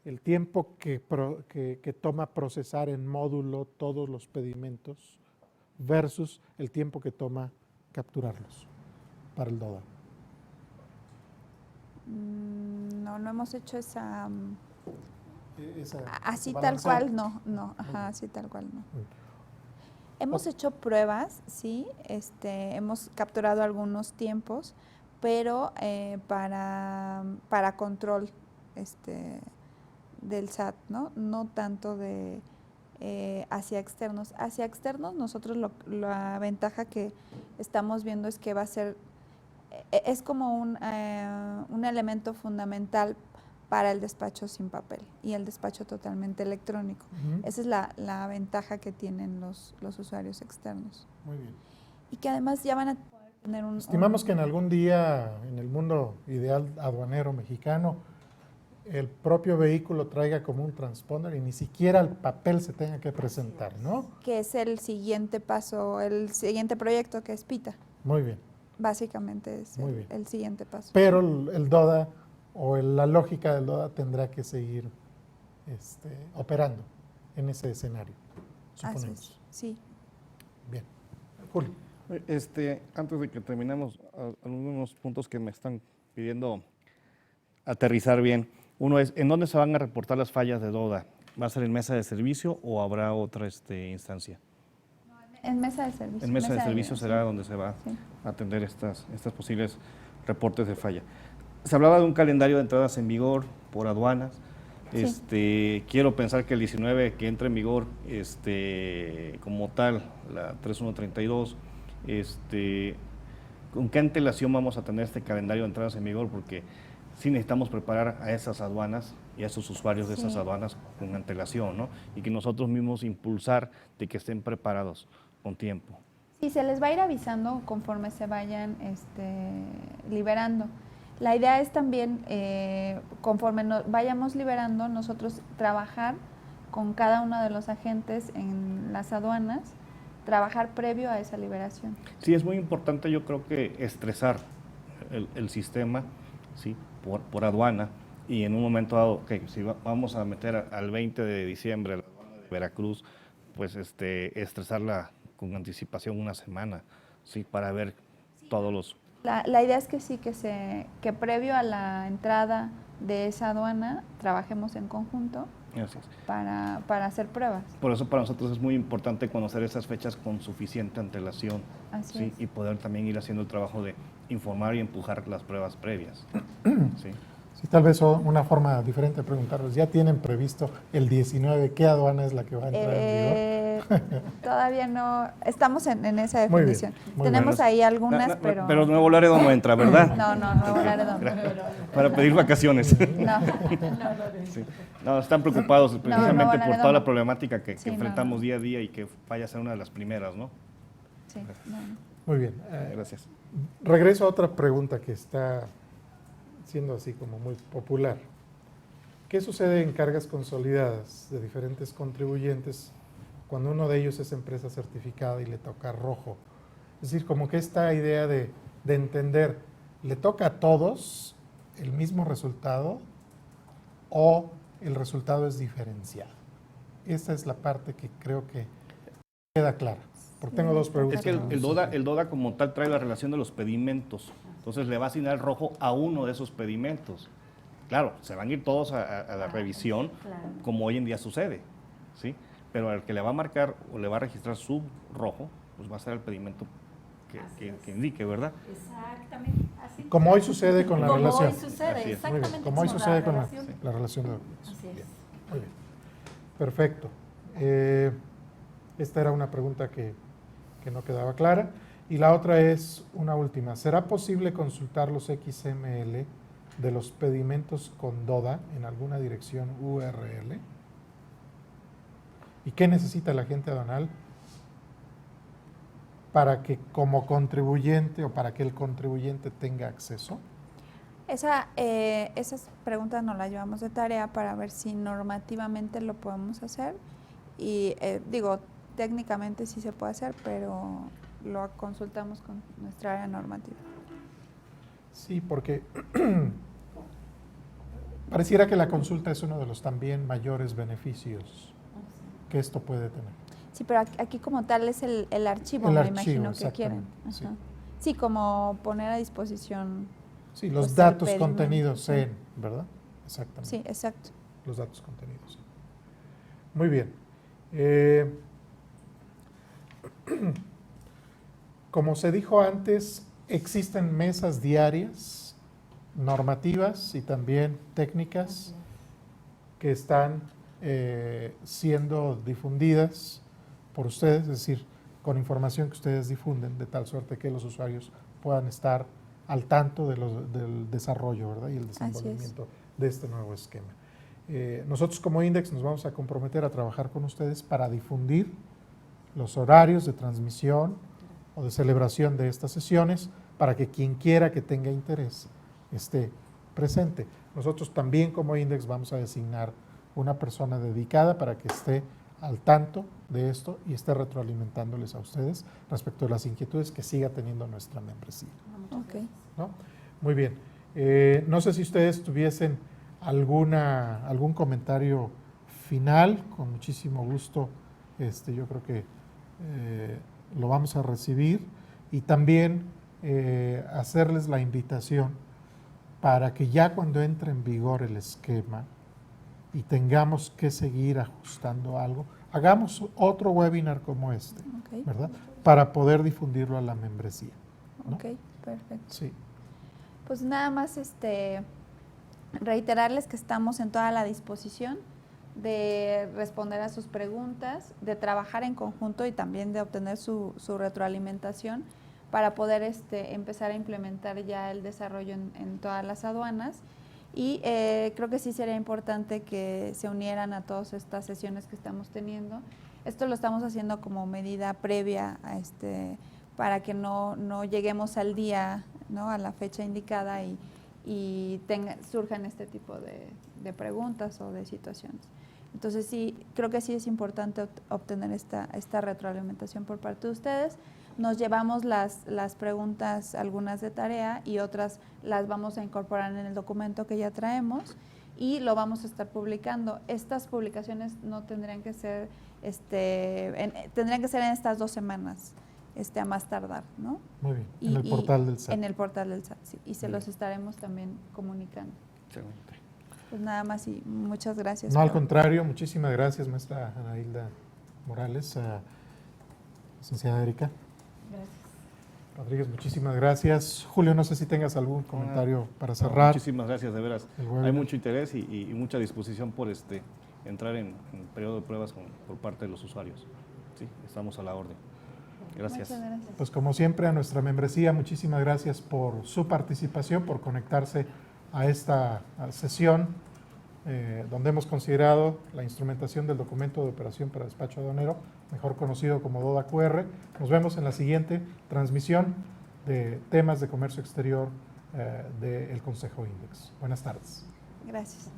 el tiempo que toma procesar en módulo todos los pedimentos versus el tiempo que toma capturarlos para el DODA. No hemos hecho esa... Esa así tal balancear. cual, no, ajá, así tal cual no. Muy Hemos hecho pruebas, sí, hemos capturado algunos tiempos, pero para control del SAT, ¿no? No tanto de hacia externos. Hacia externos nosotros la ventaja que estamos viendo es que va a ser, es como un elemento fundamental para el despacho sin papel y el despacho totalmente electrónico. Esa es la ventaja que tienen los usuarios externos. Muy bien. Y que además ya van a tener Estimamos que en algún día, en el mundo ideal aduanero mexicano, el propio vehículo traiga como un transponder y ni siquiera el papel se tenga que presentar, ¿no? Que es el siguiente paso, el siguiente proyecto que es PITA. Muy bien. Básicamente es Muy bien. el siguiente paso. Pero el DODA o la lógica del DODA tendrá que seguir operando en ese escenario, Así suponemos. es, sí. Bien. Julio. Antes de que terminemos, algunos puntos que me están pidiendo aterrizar bien. Uno es, ¿en dónde se van a reportar las fallas de DODA? ¿Va a ser en mesa de servicio o habrá otra instancia? En mesa de servicio. En mesa de servicio sí. será donde se va Sí. a atender estas posibles reportes de falla. Se hablaba de un calendario de entradas en vigor por aduanas. Sí. Quiero pensar que el 19 que entre en vigor como tal, la 3132, ¿con qué antelación vamos a tener este calendario de entradas en vigor? Porque sí necesitamos preparar a esas aduanas y a esos usuarios de esas Sí. aduanas con antelación, ¿no? Y que nosotros mismos impulsar de que estén preparados con tiempo. Sí, se les va a ir avisando conforme se vayan liberando. La idea es también, conforme vayamos liberando, nosotros trabajar con cada uno de los agentes en las aduanas, trabajar previo a esa liberación. Sí, es muy importante, yo creo que estresar el sistema, ¿sí? por aduana, y en un momento dado, si vamos a meter al 20 de diciembre la aduana de Veracruz, pues estresarla con anticipación una semana, ¿sí? Para ver todos los... La idea es que sí, que previo a la entrada de esa aduana trabajemos en conjunto Así es. para hacer pruebas. Por eso para nosotros es muy importante conocer esas fechas con suficiente antelación, Así ¿sí? es. Y poder también ir haciendo el trabajo de informar y empujar las pruebas previas. ¿Sí? Sí, tal vez una forma diferente de preguntarles. ¿Ya tienen previsto el 19 qué aduana es la que va a entrar en vigor? Todavía no, estamos en esa Muy bien, definición. muy Tenemos bien. ahí algunas, pero... Pero Nuevo Laredo no entra, ¿verdad? No, Nuevo Laredo no. Para pedir vacaciones. No. Sí. No, están preocupados precisamente Nuevo por Laredo toda la no. problemática que Sí, no, enfrentamos no. día a día y que vaya a ser una de las primeras, ¿no? Sí, no. Muy bien. Gracias. Regreso a otra pregunta que está siendo así como muy popular. ¿Qué sucede en cargas consolidadas de diferentes contribuyentes cuando uno de ellos es empresa certificada y le toca rojo? Es decir, como que esta idea de entender, ¿le toca a todos el mismo resultado o el resultado es diferenciado? Esta es la parte que creo que queda clara. Porque tengo dos preguntas. Es que el DODA como tal trae la relación de los pedimentos. Entonces le va a asignar el rojo a uno de esos pedimentos. Claro, se van a ir todos a la revisión, como hoy en día sucede, ¿sí? Pero al que le va a marcar o le va a registrar su rojo, pues va a ser el pedimento que indique, ¿verdad? Exactamente. Así. Como hoy sucede con la Como relación. hoy sucede, Así es. Muy exactamente. bien, como hoy sucede con relación. la relación de documentos. Así es. Bien, muy bien. Perfecto. Esta era una pregunta que no quedaba clara. Y la otra es una última. ¿Será posible consultar los XML de los pedimentos con DODA en alguna dirección URL? ¿Y qué necesita el agente aduanal para que como contribuyente o para que el contribuyente tenga acceso? Esas preguntas nos las llevamos de tarea para ver si normativamente lo podemos hacer. Y técnicamente sí se puede hacer, pero lo consultamos con nuestra área normativa. Sí, porque pareciera que la consulta es uno de los también mayores beneficios que esto puede tener. Sí, pero aquí como tal es el archivo, El me archivo, imagino que quieren. exactamente, sí. Ajá. Sí, como poner a disposición. Sí, los Pues, datos el pedimento, contenidos sí. en, ¿verdad? Exactamente. Sí, exacto. Los datos contenidos. Sí. Muy bien. Como se dijo antes, existen mesas diarias, normativas y también técnicas que están siendo difundidas por ustedes, es decir, con información que ustedes difunden, de tal suerte que los usuarios puedan estar al tanto del desarrollo, ¿verdad? Y el desenvolvimiento de este nuevo esquema. Nosotros como INDEX nos vamos a comprometer a trabajar con ustedes para difundir los horarios de transmisión o de celebración de estas sesiones para que quien quiera que tenga interés esté presente. Nosotros también como INDEX vamos a designar una persona dedicada para que esté al tanto de esto y esté retroalimentándoles a ustedes respecto de las inquietudes que siga teniendo nuestra membresía. Ok. ¿No? Muy bien. No sé si ustedes tuviesen algún comentario final. Con muchísimo gusto, yo creo que lo vamos a recibir y también hacerles la invitación para que ya cuando entre en vigor el esquema y tengamos que seguir ajustando algo, hagamos otro webinar como este, Ok. ¿verdad? Para poder difundirlo a la membresía, ¿no? Ok, perfecto. Sí. Pues nada más reiterarles que estamos en toda la disposición de responder a sus preguntas, de trabajar en conjunto y también de obtener su retroalimentación para poder empezar a implementar ya el desarrollo en todas las aduanas. Y creo que sí sería importante que se unieran a todas estas sesiones que estamos teniendo. Esto lo estamos haciendo como medida previa a para que no lleguemos al día, ¿no?, a la fecha indicada y surjan este tipo de preguntas o de situaciones. Entonces sí, creo que sí es importante obtener esta retroalimentación por parte de ustedes. Nos llevamos las preguntas, algunas de tarea y otras las vamos a incorporar en el documento que ya traemos y lo vamos a estar publicando. Estas publicaciones no tendrían que ser, tendrían que ser en estas 2 semanas, a más tardar, ¿no? Muy bien, en el portal del SAT. En el portal del SAT, sí. Y se los estaremos también comunicando. Excelente. Pues nada más y muchas gracias. No, al contrario, muchísimas gracias, maestra Ana Hilda Morales, licenciada Erika. Gracias. Rodríguez, muchísimas gracias. Julio, no sé si tengas algún comentario para cerrar. Muchísimas gracias, de veras. el webinar. Hay mucho interés y mucha disposición por entrar en periodo de pruebas por parte de los usuarios. Sí, estamos a la orden. Gracias. Muchas gracias. Pues como siempre a nuestra membresía, muchísimas gracias por su participación, por conectarse a esta sesión donde hemos considerado la instrumentación del documento de operación para despacho aduanero, mejor conocido como DODA QR. Nos vemos en la siguiente transmisión de temas de comercio exterior del Consejo INDEX. Buenas tardes. Gracias.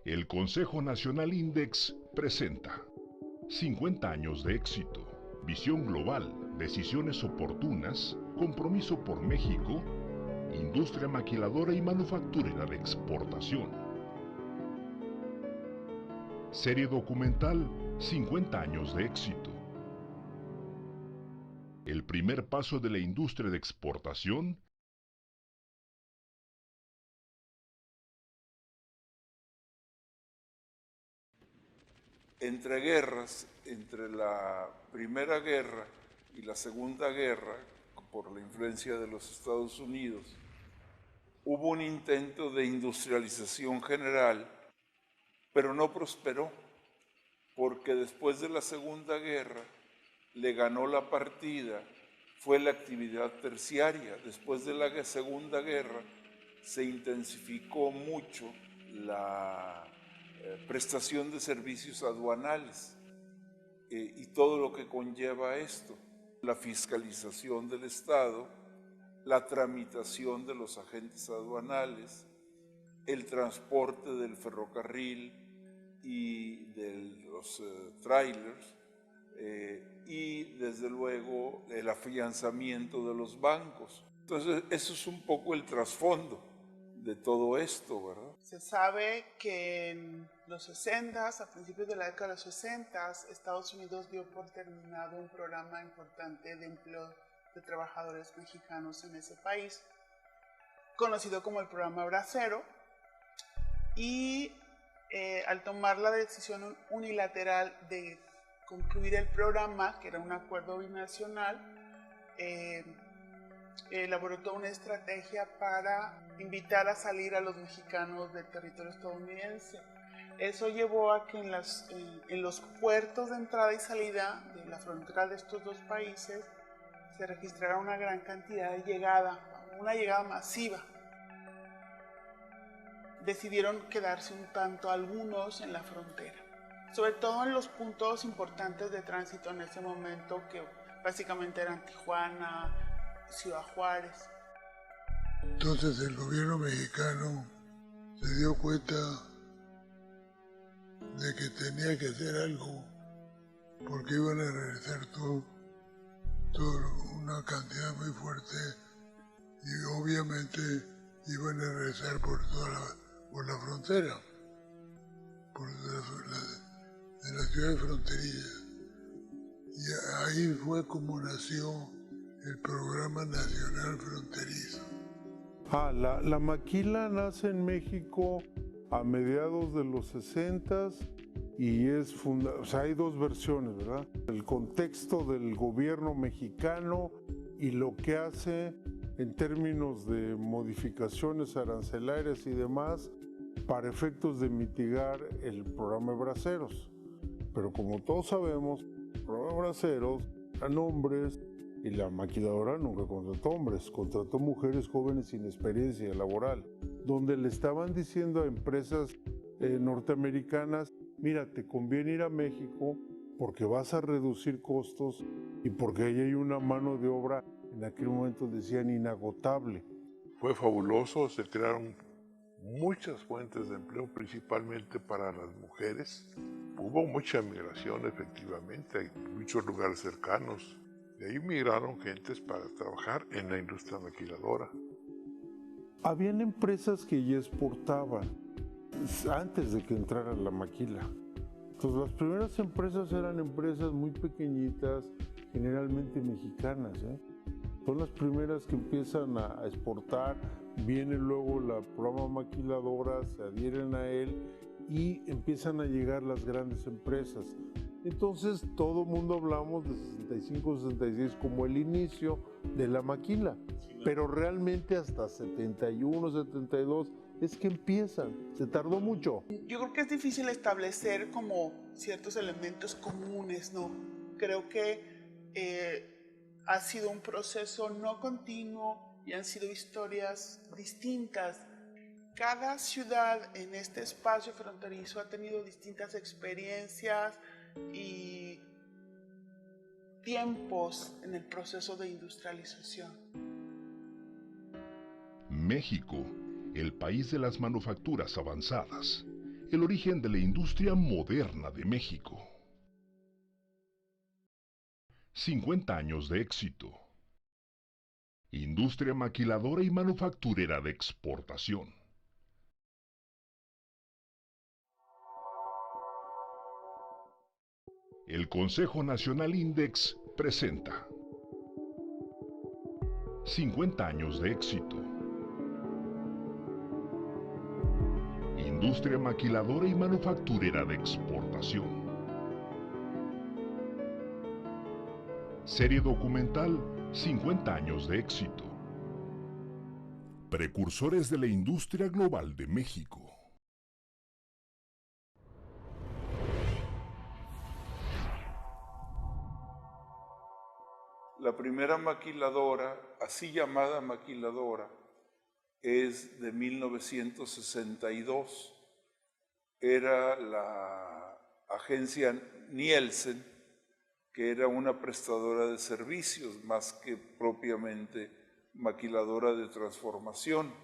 El Consejo Nacional INDEX presenta 50 años de éxito, visión global, decisiones oportunas, compromiso por México, industria maquiladora y manufacturera de exportación. Serie documental 50 años de éxito. El primer paso de la industria de exportación. Entre guerras, entre la Primera Guerra y la Segunda Guerra, por la influencia de los Estados Unidos, hubo un intento de industrialización general, pero no prosperó, porque después de la Segunda Guerra le ganó la partida, fue la actividad terciaria. Después de la Segunda Guerra se intensificó mucho la prestación de servicios aduanales y todo lo que conlleva esto, la fiscalización del Estado, la tramitación de los agentes aduanales, el transporte del ferrocarril y de los trailers y desde luego el afianzamiento de los bancos. Entonces eso es un poco el trasfondo de todo esto, ¿verdad? Se sabe que en los 60s, a principios de la década de los 60s, Estados Unidos dio por terminado un programa importante de empleo de trabajadores mexicanos en ese país, conocido como el programa Bracero, y al tomar la decisión unilateral de concluir el programa, que era un acuerdo binacional, elaboró toda una estrategia para invitar a salir a los mexicanos del territorio estadounidense. Eso llevó a que en los puertos de entrada y salida de la frontera de estos dos países se registrara una gran cantidad de una llegada masiva. Decidieron quedarse un tanto algunos en la frontera, sobre todo en los puntos importantes de tránsito en ese momento, que básicamente eran Tijuana, Ciudad Juárez. Entonces el gobierno mexicano se dio cuenta de que tenía que hacer algo porque iban a regresar todo, una cantidad muy fuerte, y obviamente iban a regresar por la frontera, de las ciudades fronterizas. Y ahí fue como nació el Programa Nacional Fronterizo. La maquila nace en México a mediados de los 60s y hay dos versiones, ¿verdad? El contexto del gobierno mexicano y lo que hace en términos de modificaciones arancelarias y demás para efectos de mitigar el programa de braceros. Pero como todos sabemos, el programa de braceros eran hombres y la maquiladora nunca contrató hombres, contrató mujeres jóvenes sin experiencia laboral, donde le estaban diciendo a empresas norteamericanas, mira, te conviene ir a México porque vas a reducir costos y porque ahí hay una mano de obra, en aquel momento decían inagotable. Fue fabuloso, se crearon muchas fuentes de empleo, principalmente para las mujeres. Hubo mucha migración, efectivamente, hay muchos lugares cercanos. De ahí migraron gentes para trabajar en la industria maquiladora. Habían empresas que ya exportaban antes de que entrara la maquila. Entonces las primeras empresas eran empresas muy pequeñitas, generalmente mexicanas, Son las primeras que empiezan a exportar, viene luego el programa maquiladora, se adhieren a él y empiezan a llegar las grandes empresas. Entonces todo mundo hablamos de 65-66 como el inicio de la maquila, pero realmente hasta 71-72 es que empiezan, se tardó mucho. Yo creo que es difícil establecer como ciertos elementos comunes, ¿no? Creo que ha sido un proceso no continuo y han sido historias distintas. Cada ciudad en este espacio fronterizo ha tenido distintas experiencias y tiempos en el proceso de industrialización. México, el país de las manufacturas avanzadas, el origen de la industria moderna de México. 50 años de éxito. Industria maquiladora y manufacturera de exportación. El Consejo Nacional Index presenta 50 años de éxito. Industria maquiladora y manufacturera de exportación. Serie documental 50 años de éxito. Precursores de la industria global de México. La primera maquiladora, así llamada maquiladora, es de 1962. Era la agencia Nielsen, que era una prestadora de servicios más que propiamente maquiladora de transformación.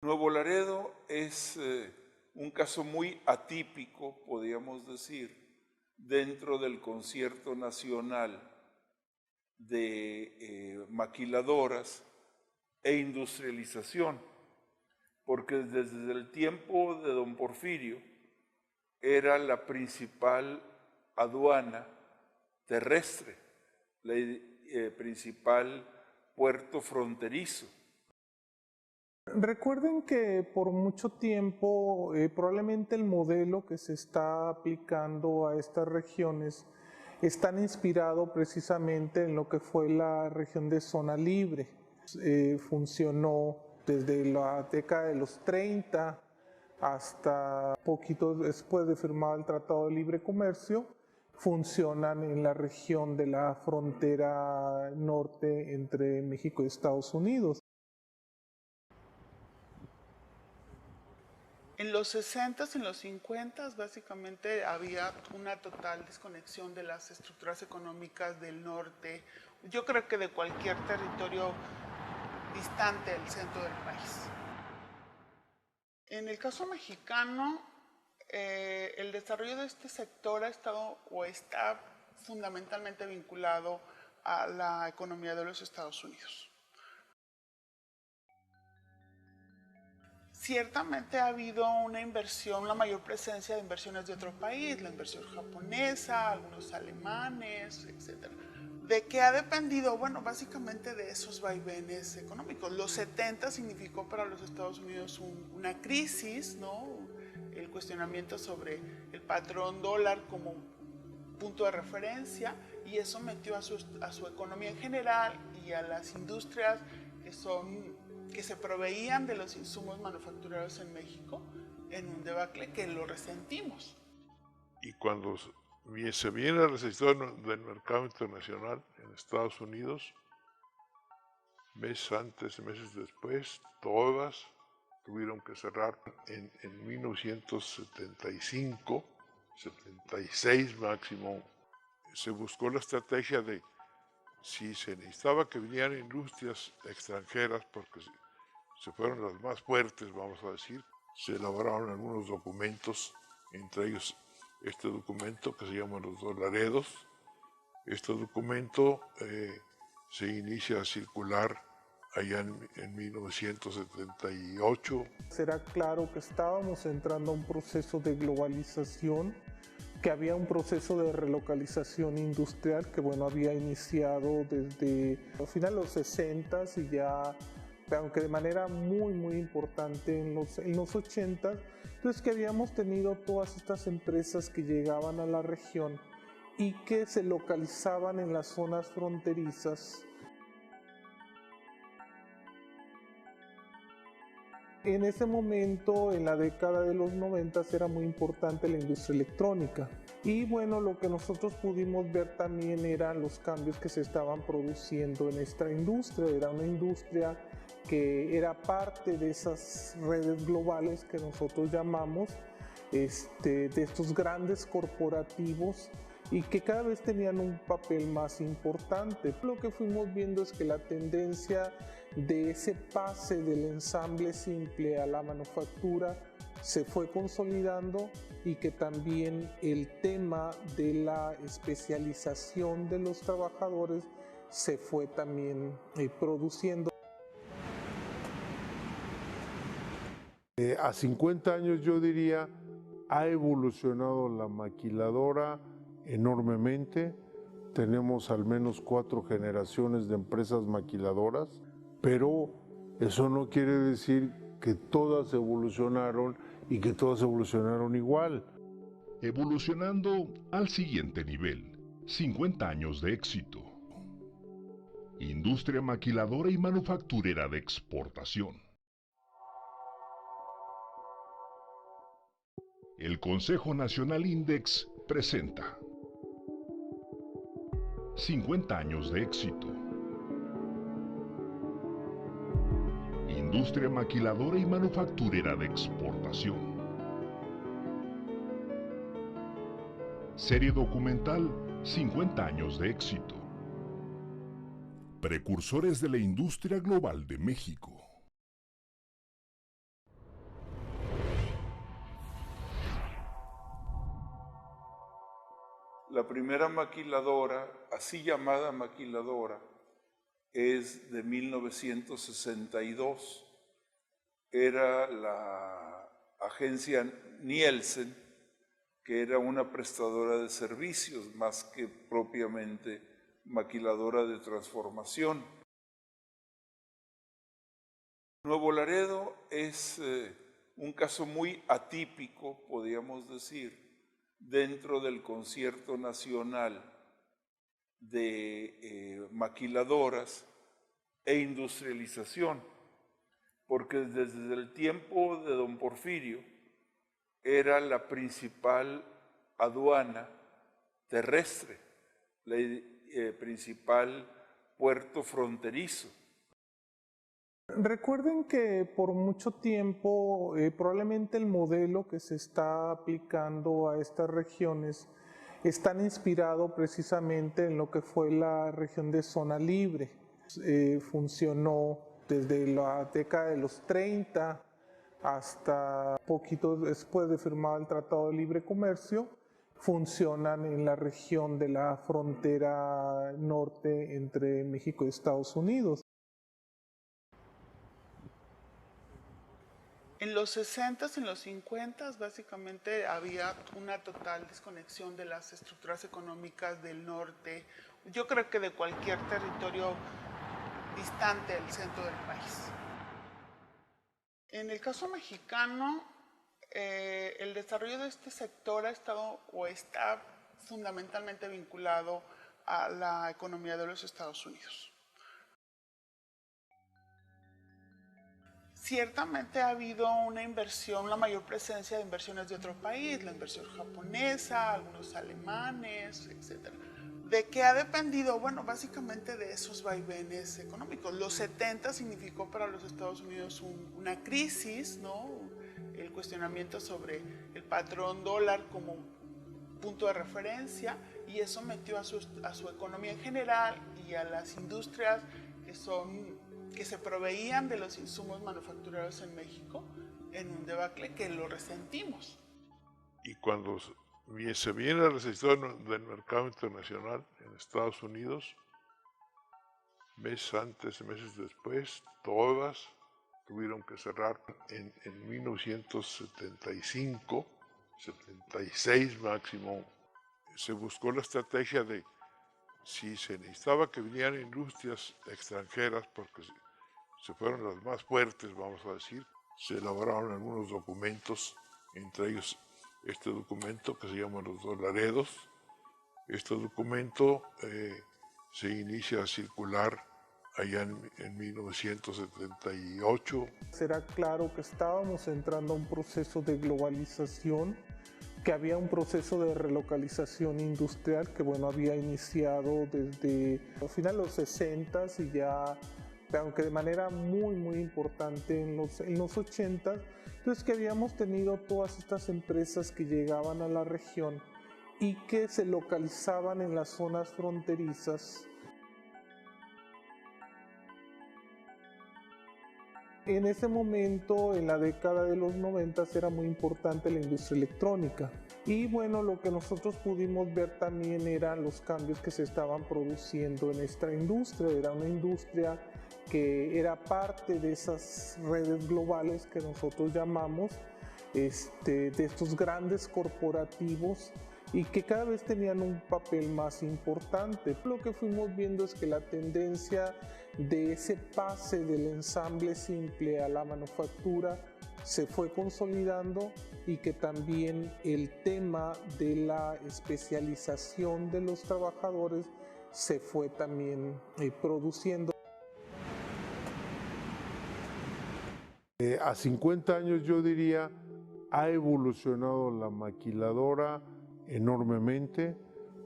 Nuevo Laredo es un caso muy atípico, podríamos decir, dentro del concierto nacional de maquiladoras e industrialización, porque desde el tiempo de don Porfirio era la principal aduana terrestre, el principal puerto fronterizo. Recuerden que por mucho tiempo probablemente el modelo que se está aplicando a estas regiones está inspirado precisamente en lo que fue la región de zona libre. Funcionó desde la década de los 30 hasta poquito después de firmado el Tratado de Libre Comercio. Funcionan en la región de la frontera norte entre México y Estados Unidos. En los 60s, en los 50s, básicamente había una total desconexión de las estructuras económicas del norte, yo creo que de cualquier territorio distante del centro del país. En el caso mexicano, el desarrollo de este sector ha estado o está fundamentalmente vinculado a la economía de los Estados Unidos. Ciertamente ha habido una inversión, la mayor presencia de inversiones de otro país, la inversión japonesa, algunos alemanes, etc. ¿De qué ha dependido? Bueno, básicamente de esos vaivenes económicos. Los 70 significó para los Estados Unidos una crisis, ¿no? El cuestionamiento sobre el patrón dólar como punto de referencia, y eso metió a su economía en general y a las industrias que se proveían de los insumos manufacturados en México en un debacle que lo resentimos. Y cuando se viene la recesión del mercado internacional en Estados Unidos, meses antes, meses después, todas tuvieron que cerrar en 1975, 76 máximo. Se buscó la estrategia de si se necesitaba que vinieran industrias extranjeras, porque se fueron las más fuertes, vamos a decir, se elaboraron algunos documentos, entre ellos este documento que se llama Los Dos Laredos. Este documento se inicia a circular allá en 1978. Era claro que estábamos entrando a un proceso de globalización, que había un proceso de relocalización industrial que, bueno, había iniciado desde el final de los 60 y ya, aunque de manera muy importante en los 80, entonces que habíamos tenido todas estas empresas que llegaban a la región y que se localizaban en las zonas fronterizas. En ese momento, en la década de los 90, era muy importante la industria electrónica. Y bueno, lo que nosotros pudimos ver también eran los cambios que se estaban produciendo en esta industria. Era una industria que era parte de esas redes globales que nosotros llamamos, de estos grandes corporativos, y que cada vez tenían un papel más importante. Lo que fuimos viendo es que la tendencia de ese pase del ensamble simple a la manufactura se fue consolidando, y que también el tema de la especialización de los trabajadores se fue también produciendo. A 50 años yo diría, ha evolucionado la maquiladora enormemente. Tenemos al menos 4 generaciones de empresas maquiladoras, pero eso no quiere decir que todas evolucionaron y que todas evolucionaron igual. Evolucionando al siguiente nivel. 50 años de éxito. Industria maquiladora y manufacturera de exportación. El Consejo Nacional Index presenta 50 años de éxito. Industria maquiladora y manufacturera de exportación. Serie documental 50 años de éxito. Precursores de la industria global de México. La primera maquiladora, así llamada maquiladora, es de 1962. Era la agencia Nielsen, que era una prestadora de servicios más que propiamente maquiladora de transformación. Nuevo Laredo es un caso muy atípico, podríamos decir, dentro del concierto nacional de maquiladoras e industrialización, porque desde el tiempo de don Porfirio era la principal aduana terrestre, el principal puerto fronterizo. Recuerden que por mucho tiempo probablemente el modelo que se está aplicando a estas regiones están inspirado precisamente en lo que fue la región de zona libre. Funcionó desde la década de los 30 hasta poquito después de firmar el Tratado de Libre Comercio, funcionan en la región de la frontera norte entre México y Estados Unidos. En los 60s, en los 50s, básicamente había una total desconexión de las estructuras económicas del norte, yo creo que de cualquier territorio distante del centro del país. En el caso mexicano, el desarrollo de este sector ha estado o está fundamentalmente vinculado a la economía de los Estados Unidos. Ciertamente ha habido una inversión, una mayor presencia de inversiones de otro país, la inversión japonesa, algunos alemanes, etc. ¿De qué ha dependido? Bueno, básicamente de esos vaivenes económicos. Los 70 significó para los Estados Unidos una crisis, ¿no? El cuestionamiento sobre el patrón dólar como punto de referencia, y eso metió a su economía en general y a las industrias que se proveían de los insumos manufacturados en México en un debacle que lo resentimos. Y cuando se viene la recesión del mercado internacional en Estados Unidos, meses antes, meses después, todas tuvieron que cerrar en 1975, 76 máximo. Se buscó la estrategia de si se necesitaba que vinieran industrias extranjeras, porque se fueron las más fuertes, vamos a decir, se elaboraron algunos documentos, entre ellos este documento que se llama Los Dos Laredos. Este documento se inicia a circular allá en 1978. Será claro que estábamos entrando a un proceso de globalización, que había un proceso de relocalización industrial que había iniciado desde el final de los 60s y ya, aunque de manera muy importante en los 80s. Entonces que habíamos tenido todas estas empresas que llegaban a la región y que se localizaban en las zonas fronterizas. En ese momento, en la década de los 90, era muy importante la industria electrónica. Y lo que nosotros pudimos ver también eran los cambios que se estaban produciendo en esta industria. Era una industria que era parte de esas redes globales que nosotros llamamos, de estos grandes corporativos, y que cada vez tenían un papel más importante. Lo que fuimos viendo es que la tendencia de ese pase del ensamble simple a la manufactura se fue consolidando, y que también el tema de la especialización de los trabajadores se fue también produciendo. A 50 años yo diría, ha evolucionado la maquiladora enormemente.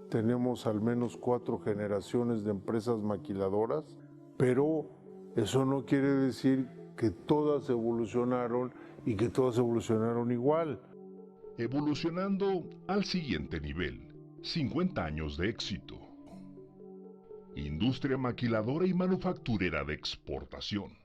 Tenemos al menos 4 generaciones de empresas maquiladoras, pero eso no quiere decir que todas evolucionaron y que todas evolucionaron igual. Evolucionando al siguiente nivel. 50 años de éxito. Industria maquiladora y manufacturera de exportación.